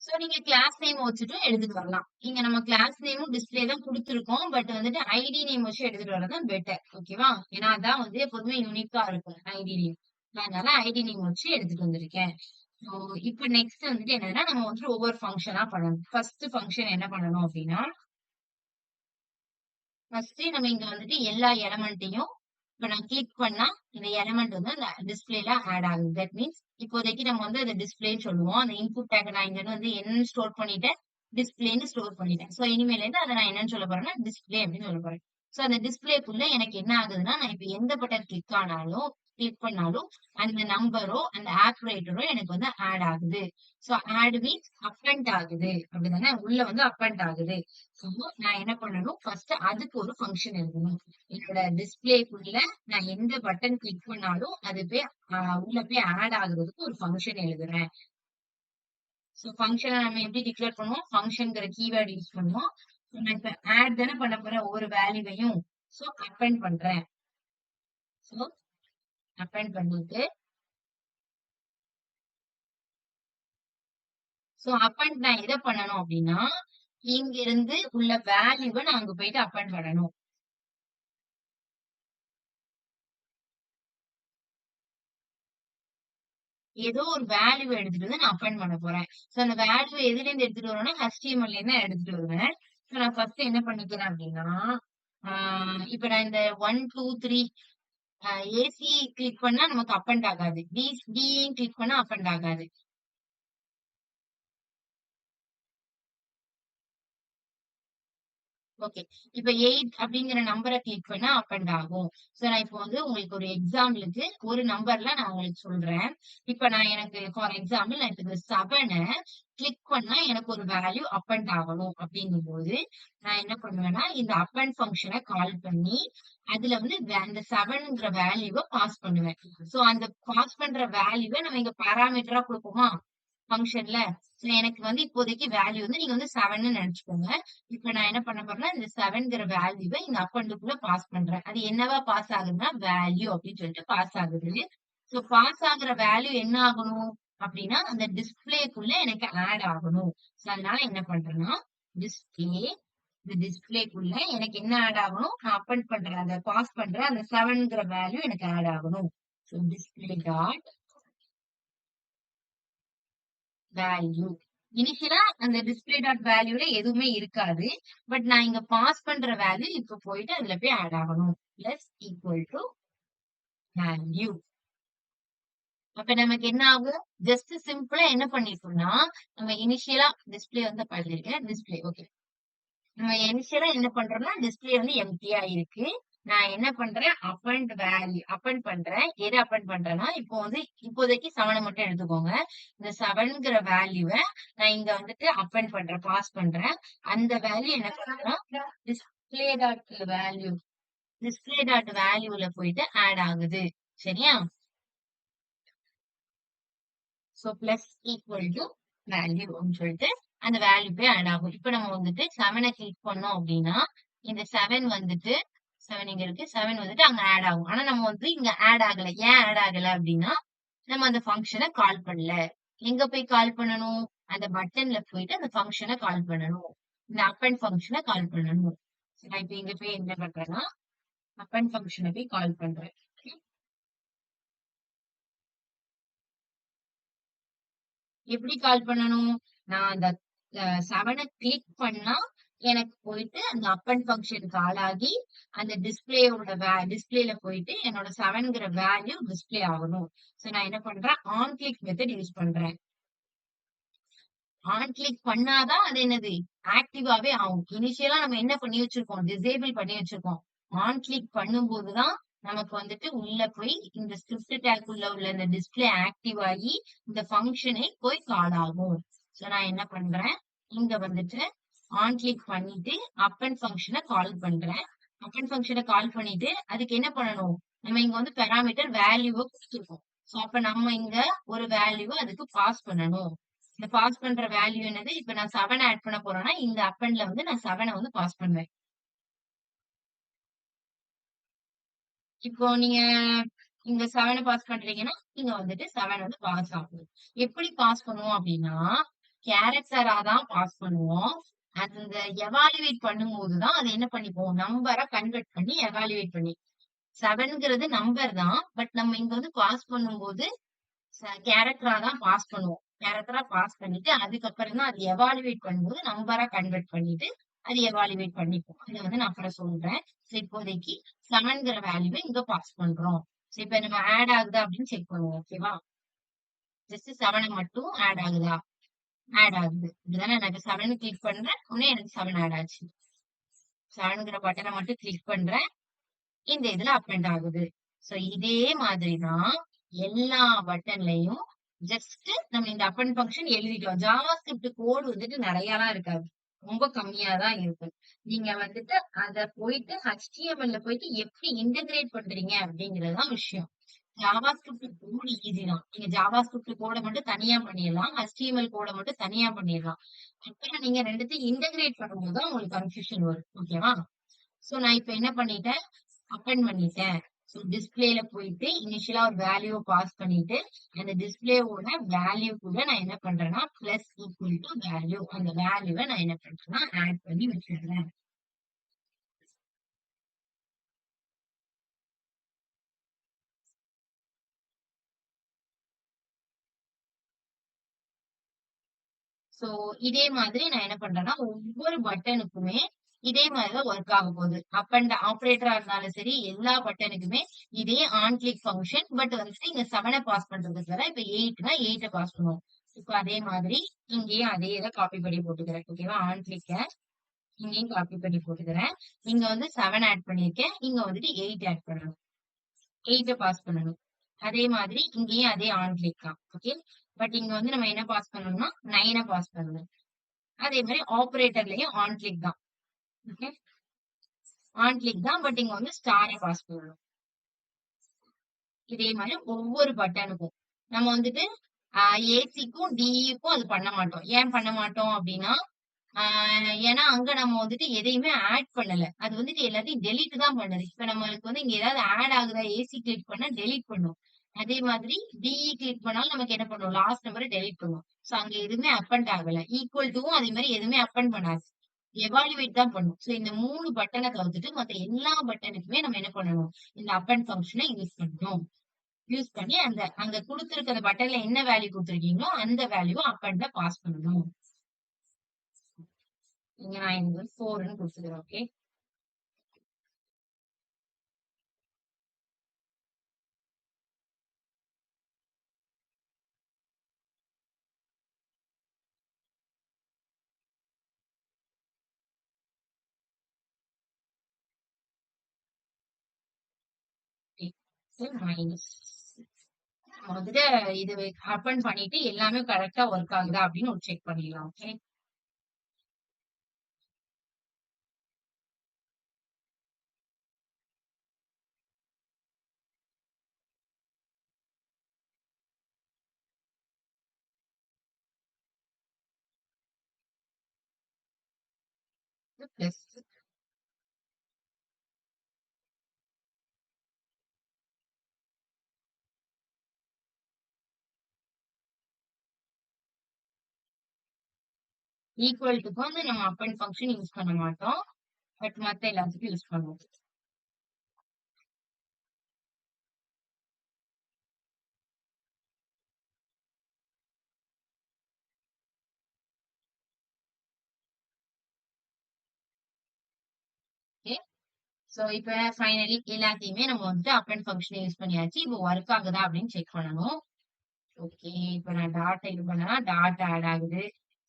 சோ நீங்க கிளாஸ் நேம் வச்சுட்டும் எடுத்துட்டு வரலாம். இங்க நம்ம கிளாஸ் நேமும் டிஸ்ப்ளே தான் குடுத்துருக்கோம். பட் வந்துட்டு ஐடி நேம் வச்சு எடுத்துட்டு வரது தான் பெட்டர். ஓகேவா? ஏன்னா அதான் வந்து எப்போதுமே யூனிக்கா இருக்கும் ஐடி நேம். அதனால ஐடி நேம் வச்சு எடுத்துட்டு வந்திருக்கேன். ஸோ இப்ப நெக்ஸ்ட் வந்துட்டு என்னன்னா, நம்ம வந்துட்டு ஒவ்வொரு ஃபங்ஷனா பண்ணணும். ஃபர்ஸ்ட் ஃபங்ஷன் என்ன பண்ணணும் அப்டின்னா, ஃபர்ஸ்ட் நம்ம இங்க வந்துட்டு எல்லா எலமெண்ட்டையும் இப்ப நான் கிளிக் பண்ணா இந்த எலிமெண்ட் வந்து அந்த டிஸ்பிளேல ஆட் ஆகுது. தட் மீன்ஸ் இப்போதைக்கு நம்ம வந்து அதை டிஸ்பிளேன்னு சொல்லுவோம். அந்த இன்புட் டேக் நான் இங்க வந்து என்னன்னு ஸ்டோர் பண்ணிட்டேன், டிஸ்பிளேன்னு ஸ்டோர் பண்ணிட்டேன். சோ இனிமேல இருந்து அதை நான் என்னன்னு சொல்ல போறேன்னா டிஸ்பிளே அப்படின்னு சொல்ல போறேன். சோ அந்த டிஸ்பிளேக்குள்ள எனக்கு என்ன ஆகுதுன்னா, நான் இப்ப எந்த பட்டன் கிளிக் பண்ணாலும் அந்த நம்பரோ அந்த ஆப்பரேட்டரோ எனக்கு வந்து ஆட் ஆகுது. சோ ஆட் மீன்ஸ் அப்பண்ட் ஆகுது அப்படிதானே, உள்ள வந்து அப்பண்ட் ஆகுது. சோ நான் என்ன பண்ணணும், ஃபர்ஸ்ட் அதுக்கு ஒரு ஃபங்க்ஷன் எழுதணும். என்னோட டிஸ்பிளேக்குள்ள நான் எந்த பட்டன் கிளிக் பண்ணாலும் அது போய் உள்ள போய் ஆட் ஆகுறதுக்கு ஒரு ஃபங்க்ஷன் எழுதுறேன். சோ ஃபங்க்ஷனை நம்ம எப்படி டிக்ளேர் பண்ணுவோம், ஃபங்க்ஷன்ங்கிற கீவேர்ட் யூஸ் பண்ணுவோம். நான் இப்ப ஆட் தானே பண்ண போறேன் ஒவ்வொரு வேல்யூவையும். சோ அப்பண்ட் பண்றேன். சோ அப்பண்ட் பண்ணிட்டு சோ அப்பண்ட் நான் எதை பண்ணணும் அப்படின்னா, இங்க இருந்து உள்ள வேல்யூவை நான் அங்க போயிட்டு அப்பண்ட் பண்ணணும். ஏதோ ஒரு வேல்யூ எடுத்துட்டு வந்து நான் அப்பண்ட் பண்ண போறேன். சோ அந்த வேல்யூ எதுல இருந்து எடுத்துட்டு வருவேன்னா HTML ல இருந்து எடுத்துட்டு வருவேன். சோ நான் ஃபர்ஸ்ட் என்ன பண்ணிக்கிறேன் அப்படின்னா, இப்ப நான் இந்த 1 2 3 ஏசி கிளிக் பண்ணா நமக்கு அப்பண்ட் ஆகாது. டி கிளிக் பண்ணா அப்பண்ட் ஆகாது. ஓகே. இப்ப 8 அப்படிங்கிற நம்பர கிளிக் பண்ணா அப் அண்ட் ஆகும். சோ நான் இப்போ வந்து உங்களுக்கு ஒரு எக்ஸாம்பிளுக்கு ஒரு நம்பர்ல நான் உங்களுக்கு சொல்றேன். இப்ப நான் எனக்கு ஃபார் எக்ஸாம்பிள் நான் இப்ப இந்த 7 கிளிக் பண்ணா எனக்கு ஒரு வேல்யூ அப் அண்ட் ஆகணும் அப்படிங்கும்போது, நான் என்ன பண்ணுவேன்னா, இந்த அப் அண்ட் ஃபங்ஷன கால் பண்ணி, அதுல வந்து அந்த 7ங்கிற வேல்யூவ பாஸ் பண்ணுவேன். சோ அந்த பாஸ் பண்ற வேல்யூவ நம்ம இங்க பாராமீட்டரா குடுப்போமா? ஃபங்ஷன்ல. சோ எனக்கு வந்து இப்போதைக்கு வேல்யூ வந்து நீங்க வந்து 7ன்னு நெனச்சுக்கோங்க. இப்ப நான் என்ன பண்ண போறேன்னா, இந்த 7ங்கிற வேல்யூவ இந்த அப்பண்டுக்குள்ள பாஸ் பண்றேன். அது என்னவா பாஸ் ஆகுதுன்னா, வேல்யூ அப்படின்னு சொல்லிட்டு பாஸ் ஆகுது. சோ பாஸ் ஆகுற வேல்யூ என்ன ஆகணும் அப்படின்னா, அந்த டிஸ்ப்ளேக்குள்ள எனக்கு ஆட் ஆகணும். சோ அதனால என்ன பண்றேன்னா, டிஸ்ப்ளே இந்த டிஸ்ப்ளேக்குள்ள எனக்கு என்ன ஆட் ஆகணும்? நான் அப்பண்ட் பண்றேன். அந்த பாஸ் பண்றேன். அந்த 7ங்கிற வேல்யூ எனக்கு ஆட் ஆகணும். So display dot value. இனிஷியலா அந்த டிஸ்ப்ளே டாட் வேல்யூல எதுவுமே இருக்காது. பட் நான் இங்க பாஸ் பண்ற வேல்யூ இப்ப போயிட்டு அதுல போய் ஆட் ஆகணும். Plus equal to value. அப்ப நமக்கு என்ன ஆகும்? ஜஸ்ட் சிம்பிளா என்ன பண்ணிருக்கோம்னா, நம்ம இனிஷியலா டிஸ்ப்ளே வந்து பண்ணிருக்கேன். Display okay. நம்ம இனிஷியலா என்ன பண்றோம்னா, டிஸ்ப்ளே வந்து எம்ப்டியா இருக்கு. நான் என்ன பண்றேன்? அப்பண்ட் வேல்யூ அப்பண்ட் பண்றேன். எத அப்பண்ட் பண்றேன்னா, இப்போ வந்து இப்போதைக்கு 7 மட்டும் எடுத்துக்கோங்க. இந்த 7ங்கிற வேல்யூவ நான் இங்க வந்துட்டு அப்பண்ட் பண்றேன். பாஸ் பண்றேன். அந்த வேல்யூ என்ன பண்றேன்னா, display dot value display dot வேல்யூல போயிட்டு ஆட் ஆகுது. சரியா? So plus equal to value அப்படின்னு சொல்லிட்டு அந்த வேல்யூ போய் ஆட் ஆகும். இப்ப நம்ம வந்துட்டு 7 கிளிக் பண்ணோம் அப்படின்னா, இந்த 7 வந்துட்டு 7 இங்க இருக்கு. 7 வந்துட்டு அங்க ஆட் ஆகும். ஆனா நம்ம வந்து இங்க ஆட் ஆகல. ஏன் ஆட் ஆகல அப்படின்னா, நம்ம அந்த ஃபங்ஷன கால் பண்ணல. எங்க போய் கால் பண்ணணும்? அந்த பட்டன்ல போயிட்டு அந்த ஃபங்ஷன கால் பண்ணணும். இந்த அப்பண்ட் ஃபங்ஷன கால் பண்ணணும். நான் இப்ப இங்க போய் என்ன பண்றேன்னா, அப்பண்ட் ஃபங்ஷன போய் கால் பண்றேன். எப்படி கால் பண்ணணும்? நான் அந்த 7 கிளிக் பண்ணா, எனக்கு போயிட்டு அந்த அப்பண்ட் ஃபங்ஷனுக்கு ஆளாகி, அந்த டிஸ்ப்ளேல போயிட்டு என்னோட 7ங்கிற வேல்யூ டிஸ்ப்ளே ஆகணும். சோ நான் என்ன பண்றேன்? ஆன் கிளிக் மெத்தட் யூஸ் பண்றேன். ஆன் கிளிக் பண்ணாதான் அது என்னது? ஆக்டிவாவே ஆகும். இனிஷியலா நம்ம என்ன பண்ணி வச்சிருக்கோம்? டிசேபிள் பண்ணி வச்சிருக்கோம். ஆன் கிளிக் பண்ணும்போது தான் நமக்கு வந்துட்டு உள்ள போய் இந்த ஸ்கிரிப்ட் டேக் உள்ள உள்ள இந்த டிஸ்ப்ளே ஆக்டிவ் ஆகி இந்த ஃபங்ஷனே போய் கால் ஆகும். சோ நான் என்ன பண்றேன்? இங்க வந்துட்டு ஆன் கிளிக் பண்ணிட்டு அப்பண்ட் ஃபங்ஷன கால் பண்றேன். அப்பண்ட் ஃபங்ஷன கால் பண்ணிட்டு அதுக்கு என்ன பண்ணணும்? நம்ம இங்க வந்து பாராமீட்டர் வேல்யூவ குடுத்துருக்கோம். சோ அப்ப நம்ம இங்க ஒரு வேல்யூவ அதுக்கு பாஸ் பண்ணணும். இந்த பாஸ் பண்ற வேல்யூ என்னது? இப்ப நான் 7 ஆட் பண்ண போறேன்னா, இந்த அப்பண்ட்ல வந்து நான் 7 வந்து பாஸ் பண்ணுவேன். இப்போ நீங்க இங்க 7 பாஸ் பண்றீங்கன்னா, இங்க வந்துட்டு 7 வந்து பாஸ் ஆகும். எப்படி பாஸ் பண்ணுவோம் அப்படின்னா, கேரக்டரா தான் பாஸ் பண்ணுவோம். அந்த எவாலுவேட் பண்ணும்போது தான் அது என்ன பண்ணிப்போம், நம்பரா கன்வெர்ட் பண்ணி எவாலுவேட் பண்ணி 7ங்கிறது நம்பர் தான். பட் நம்ம இங்க வந்து பாஸ் பண்ணும்போது கேரக்டரா தான் பாஸ் பண்ணுவோம். கேரக்டரா பாஸ் பண்ணிட்டு, அதுக்கப்புறம் தான் அது எவாலுவேட் பண்ணும்போது நம்பரா கன்வெர்ட் பண்ணிட்டு, அது எவாலுவேட் பண்ணிப்போம். அதை வந்து நான் அப்புறம் சொல்றேன். சோ இப்போதைக்கு 7ங்கிற வேல்யூவை இங்க பாஸ் பண்றோம். சோ இப்ப நம்ம ஆட் ஆகுதா அப்படின்னு செக் பண்ணுவோம். ஓகேவா? ஜஸ்ட் 7 மட்டும் ஆட் ஆகுதா? ஆட் ஆகுது. இதுதானே நான் இப்ப 7 கிளிக் பண்றேன். உடனே எனக்கு 7 ஆட் ஆச்சு. 7ங்கிற பட்டனை மட்டும் கிளிக் பண்றேன். இந்த இதுல அப்பெண்ட் ஆகுது. சோ இதே மாதிரி தான் எல்லா பட்டன்லயும் ஜஸ்ட் நம்ம இந்த அப்பெண்ட் ஃபங்க்ஷன் எழுதிட்டோம். ஜாவா ஸ்கிரிப்ட் கோட் வந்துட்டு நிறையலாம் இருக்காது. ரொம்ப கம்மியா தான் இருக்கு. நீங்க வந்துட்டு அத போயிட்டு HTML போயிட்டு எப்படி இன்டகிரேட் பண்றீங்க அப்படிங்கிறது தான் விஷயம். ஜாவா ஸ்கிரிப்ட் கோட் ஈஸி தான். நீங்க ஜாவா ஸ்கிரிப்ட் கோட மட்டும் தனியா பண்ணிடலாம். HTML கோட மட்டும் தனியா பண்ணிடலாம். அப்புறம் நீங்க ரெண்டுத்தையும் இன்டகிரேட் பண்ணும்போது தான் உங்களுக்கு கன்ஃபியூஷன் வரும். ஓகேவா? சோ நான் இப்ப என்ன பண்ணிட்டேன், அப்பெண்ட் பண்ணிட்டேன். சோ டிஸ்பிளேல போயிட்டு இனிஷியலா ஒரு வேல்யூ பாஸ் பண்ணிட்டு அந்த டிஸ்பிளேவோட வேல்யூ கூட நான் என்ன பண்றேன்னா பிளஸ் ஈக்குவல் டு வேல்யூ அந்த வேல்யூவை நான் என்ன பண்றேன்னா ஆட் பண்ணி வச்சிடுறேன். சோ இதே மாதிரி நான் என்ன பண்றேன்னா ஒவ்வொரு பட்டனுக்குமே இதே மாதிரிதான் ஒர்க் ஆக போகுது. அப் அண்ட் ஆபரேட்டரா இருந்தாலும் சரி எல்லா பட்டனுக்குமே இதே ஆன் கிளிக் ஃபங்க்ஷன். பட் வந்துட்டு இங்க 7 பாஸ் பண்றதுக்கு பதிலா இப்ப 8னா 8 பாஸ் பண்ணுவோம். இப்ப அதே மாதிரி இங்கேயும் அதே இதை காப்பி பண்ணி போட்டுக்கிறேன். ஓகேவா? ஆன் கிளிக்க இங்கேயும் காப்பி பண்ணி போட்டுக்கிறேன். இங்க வந்து 7 ஆட் பண்ணிருக்கேன். இங்க வந்துட்டு 8 ஆட் பண்ணணும். 8 பாஸ் பண்ணணும். அதே மாதிரி இங்கேயும் அதே ஆன் கிளிக் தான். ஓகே. பட் இங்க வந்து நம்ம என்ன பாஸ் பண்ணணும்னா 9 பாஸ் பண்ணணும். அதே மாதிரி ஆபரேட்டர்லயும் ஆன் கிளிக் தான். ஓகே. ஆன் கிளிக் தான். பட் இங்க வந்து ஸ்டாரை பாஸ் பண்ணணும். இதே மாதிரி ஒவ்வொரு பட்டனுக்கும் நம்ம வந்துட்டு ஏசிக்கும் டிஇக்கும் அது பண்ண மாட்டோம். ஏன் பண்ண மாட்டோம் அப்படின்னா ஏன்னா அங்க நம்ம வந்துட்டு எதையுமே ஆட் பண்ணல. அது வந்துட்டு எல்லாத்தையும் டெலீட் தான் பண்ணுது. இப்ப நம்மளுக்கு வந்து இங்க ஏதாவது ஆட் ஆகுதா ஏசி கிளிக் பண்ணா டெலீட் பண்ணும். அதே மாதிரி டிஇ கிளிக் பண்ணாலும் நமக்கு என்ன பண்ணும் லாஸ்ட் நம்பரை டெலீட் பண்ணும். சோ அங்க எதுவுமே அப்பண்ட் ஆகல. ஈக்குவல் டுவும் அதே மாதிரி எதுவுமே அப்பண்ட் பண்ணாது. எவாலுவேட் தான் பண்ணும். சோ இந்த 3 பட்டனை தவிர்த்துட்டு மத்த எல்லா பட்டனுக்குமே நம்ம என்ன பண்ணணும் இந்த அப்பண்ட் ஃபங்க்ஷனை யூஸ் பண்ணணும். யூஸ் பண்ணி அந்த அங்க கொடுத்திருக்கிற பட்டன்ல என்ன வேல்யூ கொடுத்திருக்கீங்களோ அந்த வேல்யூ அப்பண்ட பாஸ் பண்ணணும். இங்க நான் இங்க 4ன்னு கொடுத்துக்கிறேன். ஓகே. மைனஸ் வந்துட்டு இது அப்பன் பண்ணிட்டு எல்லாமே கரெக்டா ஒர்க் ஆகுதா அப்படின்னு ஒரு செக் பண்ணிடலாம். ஓகே. பிளஸ் ஈக்குவல் டுக்கு வந்து நம்ம அப்பன் ஃபங்க்ஷன் யூஸ் பண்ண மாட்டோம். பட் மத்த எல்லாத்துக்கும் யூஸ் பண்ணுவோம். ஓகே. சோ இப்ப ஃபைனலி எல்லாத்தையுமே நம்ம வந்துட்டு அப்பன் ஃபங்க்ஷன் யூஸ் பண்ணியாச்சு. இப்போ ஒர்க் ஆகுதா அப்படின்னு செக் பண்ணணும். ஓகே. இப்ப நான் டாட் இது பண்ணா டாட் ஆட் ஆகுது.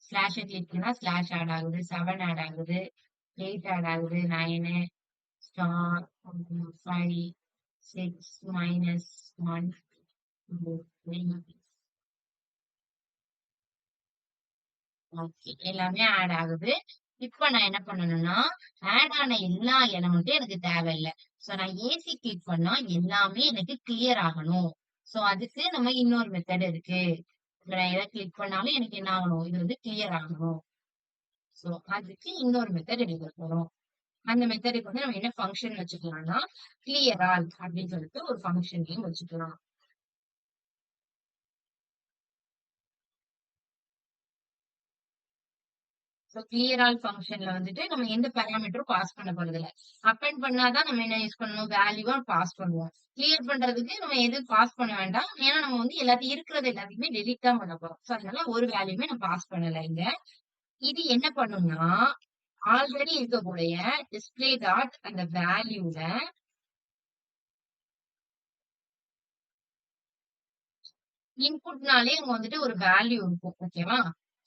ஸ்லாஷ் கிளிக் பண்ணா ஸ்லாஷ் ஆட் ஆகுது. 7 ஆட் ஆகுது. 8 ஆட் ஆகுது. 9 ஸ்டார் 5 6 மைனஸ் 1 2 3 ஓகே. எல்லாமே ஆட் ஆகுது. இப்ப நான் என்ன பண்ணணும்னா ஆட் ஆன எல்லா எலமெண்ட்டும் எனக்கு தேவையில்ல. சோ நான் ஏசி கிளிக் பண்ணா எல்லாமே எனக்கு கிளியர் ஆகணும். சோ அதுக்கு நம்ம இன்னொரு மெத்தட் இருக்கு. இப்ப நான் எதை கிளிக் பண்ணாலும் எனக்கு என்ன ஆகணும் இது வந்து கிளியர் ஆகணும். சோ அதுக்கு இன்னொரு மெத்தட் எடுக்க போறோம். அந்த மெத்தடுக்கு வந்து நம்ம என்ன ஃபங்க்ஷன் வச்சுக்கலாம்னா கிளியர் ஆல் அப்படின்னு சொல்லிட்டு ஒரு ஃபங்க்ஷன் நேம் வச்சுக்கலாம். சோ கிளியர் ஆல் ஃபங்க்ஷன்ல வந்துட்டு நம்ம எந்த பாராமீட்டரும் பாஸ் பண்ண போறது இல்ல. அப்பெண்ட் பண்ணாதான் நம்ம என்ன யூஸ் பண்ணணும் வேல்யூவா பாஸ் பண்ணுவோம். கிளியர் பண்றதுக்கு நம்ம எதுவும் பாஸ் பண்ண வேண்டாம். ஏன்னா நம்ம வந்து எல்லாத்தையும் இருக்கிறது எல்லாத்தையுமே டெலீட் தான் பண்ண போறோம். சோ அதனால ஒரு வேல்யூமே நம்ம பாஸ் பண்ணல இங்க. இது என்ன பண்ணும்னா ஆல்ரெடி இருக்கக்கூடிய டிஸ்பிளே டாட் அந்த வேல்யூல இன்புட்னாலே அங்க வந்துட்டு ஒரு வேல்யூ இருக்கும். ஓகேவா?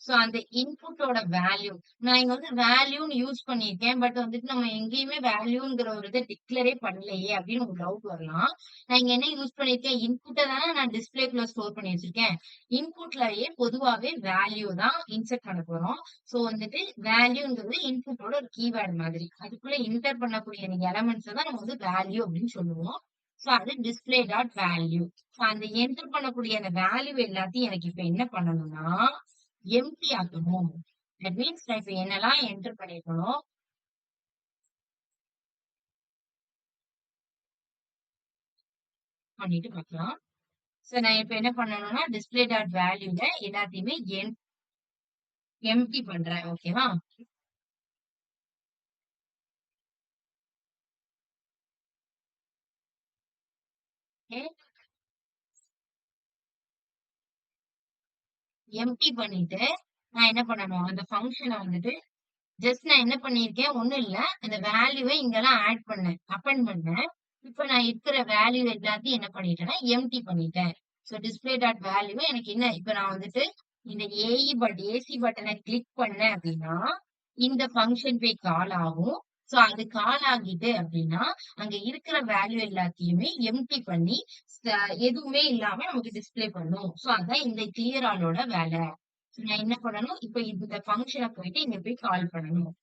சோ அந்த இன்புட்டோட வேல்யூ நான் இங்க வந்து வேல்யூன்னு யூஸ் பண்ணியிருக்கேன். பட் வந்துட்டு நம்ம எங்கேயுமே வேல்யூங்கிற ஒரு இத டிக்ளரே பண்ணலையே அப்படின்னு ஒரு டவுட் வரலாம். நான் இங்க என்ன யூஸ் பண்ணியிருக்கேன்? இன்புட்ட தானே நான் டிஸ்பிளேக்குள்ள ஸ்டோர் பண்ணி வச்சிருக்கேன். இன்புட்லயே பொதுவாவே வேல்யூ தான் இன்சர்ட் பண்ண போறோம். சோ வந்துட்டு வேல்யூங்கிறது இன்புட்டோட ஒரு கீவேர்ட் மாதிரி. அதுக்குள்ள என்டர் பண்ணக்கூடிய எலமெண்ட்ஸ் தான் நம்ம வந்து வேல்யூ அப்படின்னு சொல்லுவோம். சோ அது டிஸ்பிளே டாட் வேல்யூ. அந்த என்டர் பண்ணக்கூடிய அந்த வேல்யூ எல்லாத்தையும் எனக்கு இப்ப என்ன பண்ணணும்னா எம்டி ஆக்கணும். தட் மீன்ஸ் நான் இப்ப என்னெல்லாம் என்டர் பண்ணிருக்கணும் பண்ணிட்டு பார்க்கலாம். சோ நான் இப்ப என்ன பண்ணணும்னா டிஸ்பிளே டாட் வேல்யூல எல்லாத்தையுமே எம்டி பண்றேன். ஓகேவா? எம்டி பண்ணிட்டு நான் என்ன பண்ணணும் அந்த ஃபங்க்ஷனை வந்துட்டு ஜஸ்ட் நான் என்ன பண்ணியிருக்கேன் ஒண்ணும் இல்ல அந்த வேல்யூவை இங்கெல்லாம் ஆட் பண்ணேன் அப்பெண்ட் பண்ணேன். இப்ப நான் இருக்கிற வேல்யூ எல்லாத்தையும் என்ன பண்ணிட்டேன்னா எம்டி பண்ணிட்டேன். சோ டிஸ்பிளே டாட் வேல்யூ எனக்கு என்ன இப்ப நான் வந்துட்டு இந்த ஏசி பட்டனை கிளிக் பண்ணேன் அப்படின்னா இந்த ஃபங்க்ஷன் போய் கால் ஆகும். சோ அது கால் ஆகிட்டு அப்படின்னா அங்க இருக்கிற வேல்யூ எல்லாத்தையுமே எம்டி பண்ணி எதுவுமே இல்லாம நமக்கு டிஸ்பிளே பண்ணும். சோ அதான் இந்த கிளியர் ஆலோட வேலை. நான் என்ன பண்ணணும் இப்ப இந்த ஃபங்க்ஷனை போயிட்டு இங்க போய் கால் பண்ணணும்.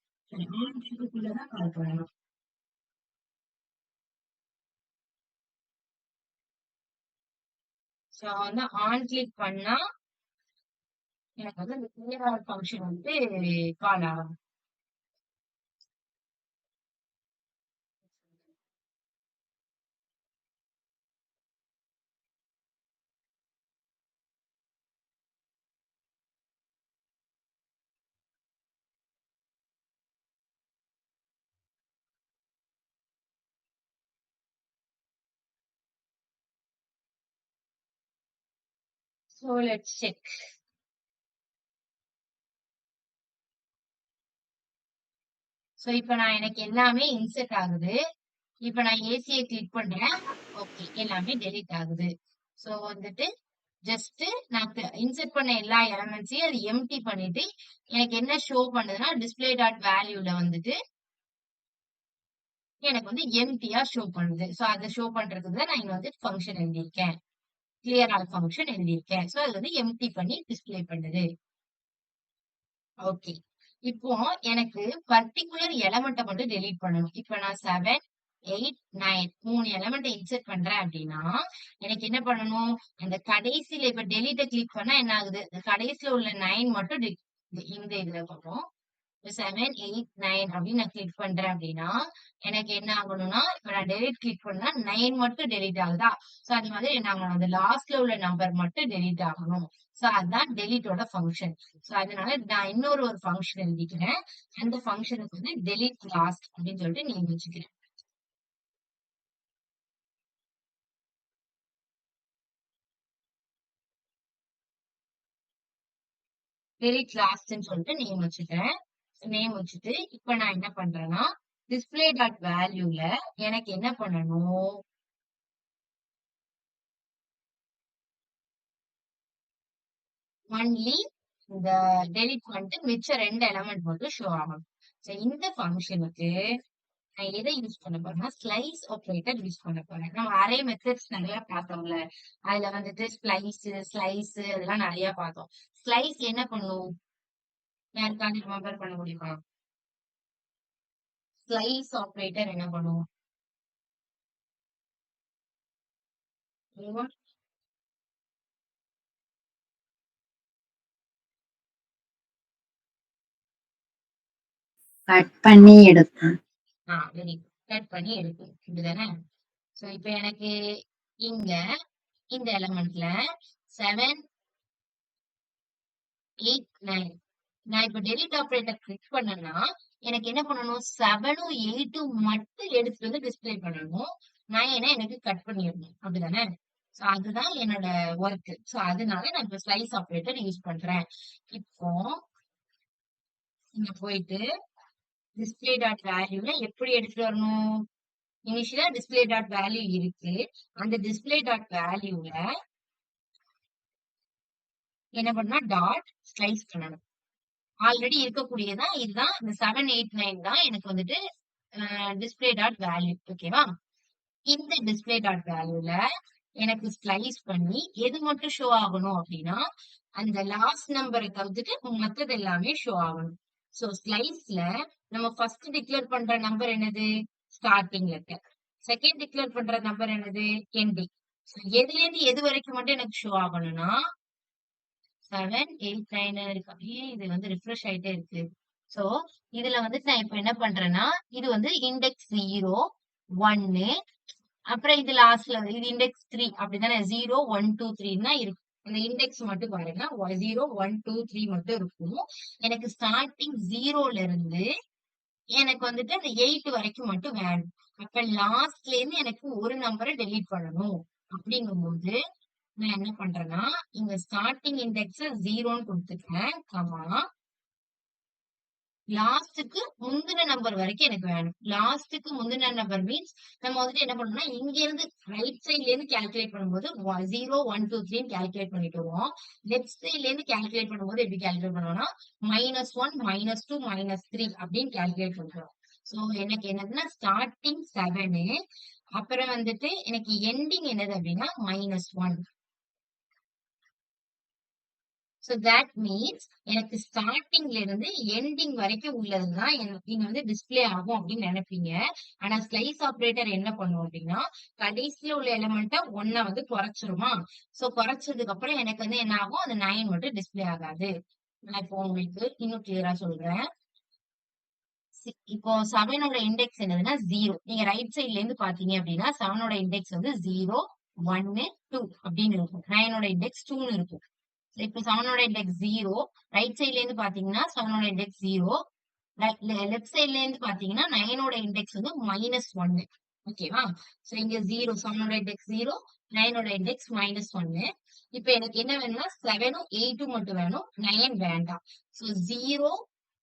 இதுக்குள்ளதான் கால் பண்ணணும். சோ வந்து ஆன் கிளிக் பண்ணா எனக்கு வந்து இந்த கிளியர் ஃபங்க்ஷன் வந்து கால் ஆகும். So let's check. சோ இப்ப நான் எனக்கு எல்லாமே இன்செர்ட் ஆகுது. இப்ப நான் ஏசியை கிளிக் பண்றேன். ஓகே எல்லாமே டெலீட் ஆகுது. சோ வந்துட்டு ஜஸ்ட் நான் இன்செர்ட் பண்ண எல்லா எலமெண்ட்ஸையும் அது எம்டி பண்ணிட்டு எனக்கு என்ன ஷோ பண்ணுதுன்னா டிஸ்பிளே டாட் வேல்யூல வந்துட்டு எனக்கு வந்து எம்டியா ஷோ பண்ணுது. சோ அதை ஷோ பண்றதுக்கு தான் நான் இங்க வந்து ஃபங்க்ஷன் எழுதியிருக்கேன். கிளியர் ஆல் ஃபங்க்ஷன் எழுதியிருக்கேன். சோ அது வந்து எம்டி பண்ணி டிஸ்பிளே பண்ணுது. ஓகே. இப்போ எனக்கு பர்ட்டிகுலர் எலமெண்ட்ட மட்டும் டெலீட் பண்ணணும். இப்ப நான் 7, 8, 9 3 எலமெண்ட்ட இன்சர்ட் பண்றேன் அப்படின்னா, எனக்கு என்ன பண்ணணும்? அந்த கடைசியில இப்ப டெலீட்ட கிளிக் பண்ணா என்ன ஆகுது? அந்த கடைசியில உள்ள 9 மட்டும் இந்த இதுல வரும். 7, 8, 9 அப்படின்னு நான் கிளிக் பண்றேன் அப்படின்னா, எனக்கு என்ன ஆகணும்னா, இப்ப நான் டெலீட் கிளிக் பண்ணா 9 மட்டும் டெலீட் ஆகுதா? சோ அது மாதிரி என்ன ஆகணும்? அந்த லாஸ்ட்ல உள்ள நம்பர் மட்டும் டெலீட் ஆகணும். சோ அதுதான் டெலீட்டோட ஃபங்க்ஷன். சோ அதனால நான் இன்னொரு ஃபங்க்ஷன் எழுதிக்கிறேன். அந்த ஃபங்க்ஷனுக்கு வந்து டெலீட் லாஸ்ட் அப்படின்னு சொல்லிட்டு நேம் வச்சுக்கிறேன். டெலீட் லாஸ்ட்ன்னு சொல்லிட்டு நேம் வச்சுக்கிறேன். நேம் வச்சுட்டு இப்ப நான் என்ன பண்றேன்னா, டிஸ்பிளே டாட் வேல்யூல எனக்கு என்ன பண்ணணும்? ஒன்லி இந்த டெலிட் பண்ணிட்டு மிச்ச 2 எலிமெண்ட் மட்டும் ஷோ ஆகணும். சோ இந்த ஃபங்ஷனுக்கு நான் எதை யூஸ் பண்ண போறேன்னா, ஸ்லைஸ் ஆப்பரேட்டர் யூஸ் பண்ண போறேன். நம்ம அரே மெத்தட்ஸ் நிறைய பார்த்தோம்ல. அதுல வந்துட்டு ஸ்லைஸ் அதெல்லாம் நிறைய பார்த்தோம். ஸ்லைஸ் என்ன பண்ணும்? யாருக்காவது ரிமெம்பர் பண்ண முடியுமா? ஸ்லைஸ் ஆப்பரேட்டர் என்ன பண்ணும்? கட் பண்ணி எடுக்கும். Very good. கட் பண்ணி எடுக்கும். இப்படிதானே? சோ இப்ப எனக்கு இங்க இந்த எலிமெண்ட்ல 7, 8, 9 நான் இப்ப டெலிட் ஆப்பரேட்டர் கிளிக் பண்ணேன்னா, எனக்கு என்ன பண்ணணும்? 7ம் 8ம் மட்டும் எடுத்துட்டு வந்து டிஸ்ப்ளே பண்ணணும். 9 எனக்கு கட் பண்ணிடணும். அப்படிதானே? சோ அதுதான் என்னோட ஒர்க். சோ அதனால நான் இப்ப ஸ்லைஸ் ஆப்பரேட்டர் யூஸ் பண்றேன். இப்போ இங்க போயிட்டு டிஸ்பிளே டாட் வேல்யூல எப்படி எடுத்துட்டு வரணும்? இனிஷியலா டிஸ்பிளே டாட் வேல்யூ இருக்கு. அந்த டிஸ்பிளே டாட் வேல்யூல என்ன பண்ணா டாட் ஸ்லைஸ் பண்ணணும். ஆல்ரெடி இருக்கக்கூடியதான் இதுதான். இந்த 789 தான் எனக்கு வந்துட்டு டிஸ்பிளே டாட் வேல்யூ. ஓகேவா? இந்த டிஸ்பிளே டாட் வேல்யூல எனக்கு ஸ்லைஸ் பண்ணி எது மட்டும் ஷோ ஆகணும் அப்படின்னா, அந்த லாஸ்ட் நம்பரை தவிர்த்துட்டு மத்தது எல்லாமே ஷோ ஆகணும். சோ ஸ்லைஸ்ல நம்ம ஃபர்ஸ்ட் டிக்ளேர் பண்ற நம்பர் என்னது? Starting letter. செகண்ட் டிக்ளேர் பண்ற நம்பர் என்னது? எண்டிங். எதுல இருந்து எது வரைக்கும் மட்டும் எனக்கு ஷோ ஆகணும்னா 7, 8, 9 இருக்கு. அப்படியே இது வந்து ரிஃப்ரெஷ் ஆயிட்டே இருக்கு. சோ இதுல வந்துட்டு நான் இப்ப என்ன பண்றேன்னா, இது வந்து இண்டெக்ஸ் 0, 1, அப்புறம் இது லாஸ்ட்ல இது இண்டெக்ஸ் 3 அப்படிதானே? 0, 1, 2, 3 தான் இருக்கும். அந்த இண்டெக்ஸ் மட்டும் பாருங்க. 0, 1, 2, 3 மட்டும் இருக்கும். எனக்கு ஸ்டார்டிங் 0ல இருந்து எனக்கு வந்துட்டு அந்த 8 வரைக்கும் மட்டும் வேணும். அப்ப லாஸ்ட்ல இருந்து எனக்கு ஒரு நம்பரை டெலீட் பண்ணணும். அப்படிங்கும்போது நான் என்ன பண்றேன்னா, இங்க ஸ்டார்டிங் இண்டெக்ஸ் 0ன்னு கொடுத்துக்கிறேன். கமா லாஸ்ட்டுக்கு முந்தின நம்பர் வரைக்கும் எனக்கு வேணும். லாஸ்ட்டுக்கு முந்தின நம்பர் மீன்ஸ் நம்ம வந்துட்டு என்ன பண்ணணும்னா, இங்க இருந்து ரைட் சைட்ல இருந்து கால்குலேட் பண்ணும்போது 0, 1, 2, 3 கால்குலேட் பண்ணிட்டு வருவோம். லெஃப்ட் சைட்ல இருந்து கால்குலேட் பண்ணும்போது எப்படி கால்குலேட் பண்ணுவோம்னா, -1, -2, -3 அப்படின்னு கால்குலேட் பண்றோம். சோ எனக்கு என்னதுன்னா ஸ்டார்டிங் 7, அப்புறம் வந்துட்டு எனக்கு எண்டிங் என்னது அப்படின்னா -1. சோ தட் மீன்ஸ் எனக்கு ஸ்டார்டிங்ல இருந்து எண்டிங் வரைக்கும் உள்ளதுதான் இங்க வந்து டிஸ்ப்ளே ஆகும் அப்படின்னு நினைப்பீங்க. ஆனா ஸ்லைஸ் ஆபரேட்டர் என்ன பண்ணும் அப்படின்னா, கடைசியில உள்ள எலிமெண்ட்ட 1 வந்து குறைச்சிருமா? சோ குறைச்சதுக்கு அப்புறம் எனக்கு வந்து என்ன ஆகும்? அந்த 9 மட்டும் டிஸ்ப்ளே ஆகாது. நான் இப்போ உங்களுக்கு இன்னும் கிளியரா சொல்றேன். இப்போ 7ஓட இண்டெக்ஸ் என்னதுன்னா 0. நீங்க ரைட் சைட்ல இருந்து பாத்தீங்க அப்படின்னா 7ஓட இண்டெக்ஸ் வந்து 0, 1, 2 அப்படின்னு இருக்கும். 9ஓட இண்டெக்ஸ் 2ன்னு இருக்கும். இப்ப 7ஓட இண்டெக்ஸ் 0. ரைட் சைட்ல இருந்து பாத்தீங்கன்னா 7ஓட இண்டெக்ஸ் 0. லெஃப்ட் சைட்ல இருந்து பாத்தீங்கன்னா 9ஓட இண்டெக்ஸ் வந்து -1. ஓகேவா? சோ இங்க 0, 7ஓட இண்டெக்ஸ் 0, 9ஓட இண்டெக்ஸ் -1. இப்ப எனக்கு என்ன வேணும்னா 7ம் 8ம் மட்டும் வேணும். 9 வேண்டாம். சோ 0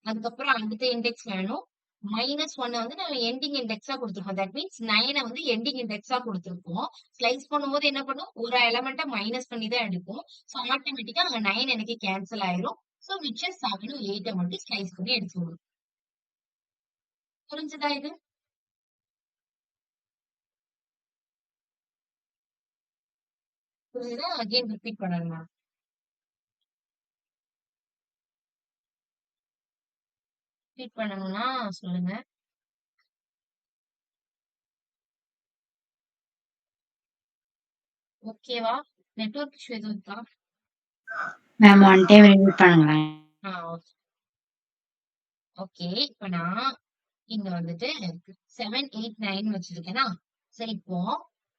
அதுக்கப்புறம் அடுத்த இண்டெக்ஸ் வேணும். -1 வந்து நம்ம எண்டிங் இண்டெக்ஸா குடுத்துருக்கோம். தட் மீன்ஸ் 9 வந்து எண்டிங் இண்டெக்ஸா குடுத்துருக்கோம். ஸ்லைஸ் பண்ணும்போது என்ன பண்ணும்? ஒரு எலிமெண்ட்ட மைனஸ் பண்ணி தான் எடுக்கும். சோ ஆட்டோமேட்டிக்கா அங்க 9 எனக்கு கேன்சல் ஆயிரும். சோ மிச்சம் 7ம் 8 மட்டும் ஸ்லைஸ் பண்ணி எடுத்துக்கணும். புரிஞ்சுதா இது? புரிஞ்சுதா? அகைன் ரிப்பீட் பண்ணணுமா? ரிப்பீட் பண்ணணும்னா சொல்லுங்க. ஓகேவா? நெட்வொர்க் இஷ்யூ எதுவும் இருக்கா? மேம் ஒன் டைம் ரிப்பீட் பண்ணுங்களேன். ஓகே. ஓகே. இப்ப நான் இங்க வந்துட்டு 7, 8, 9 வச்சிருக்கேனா? சரி இப்போ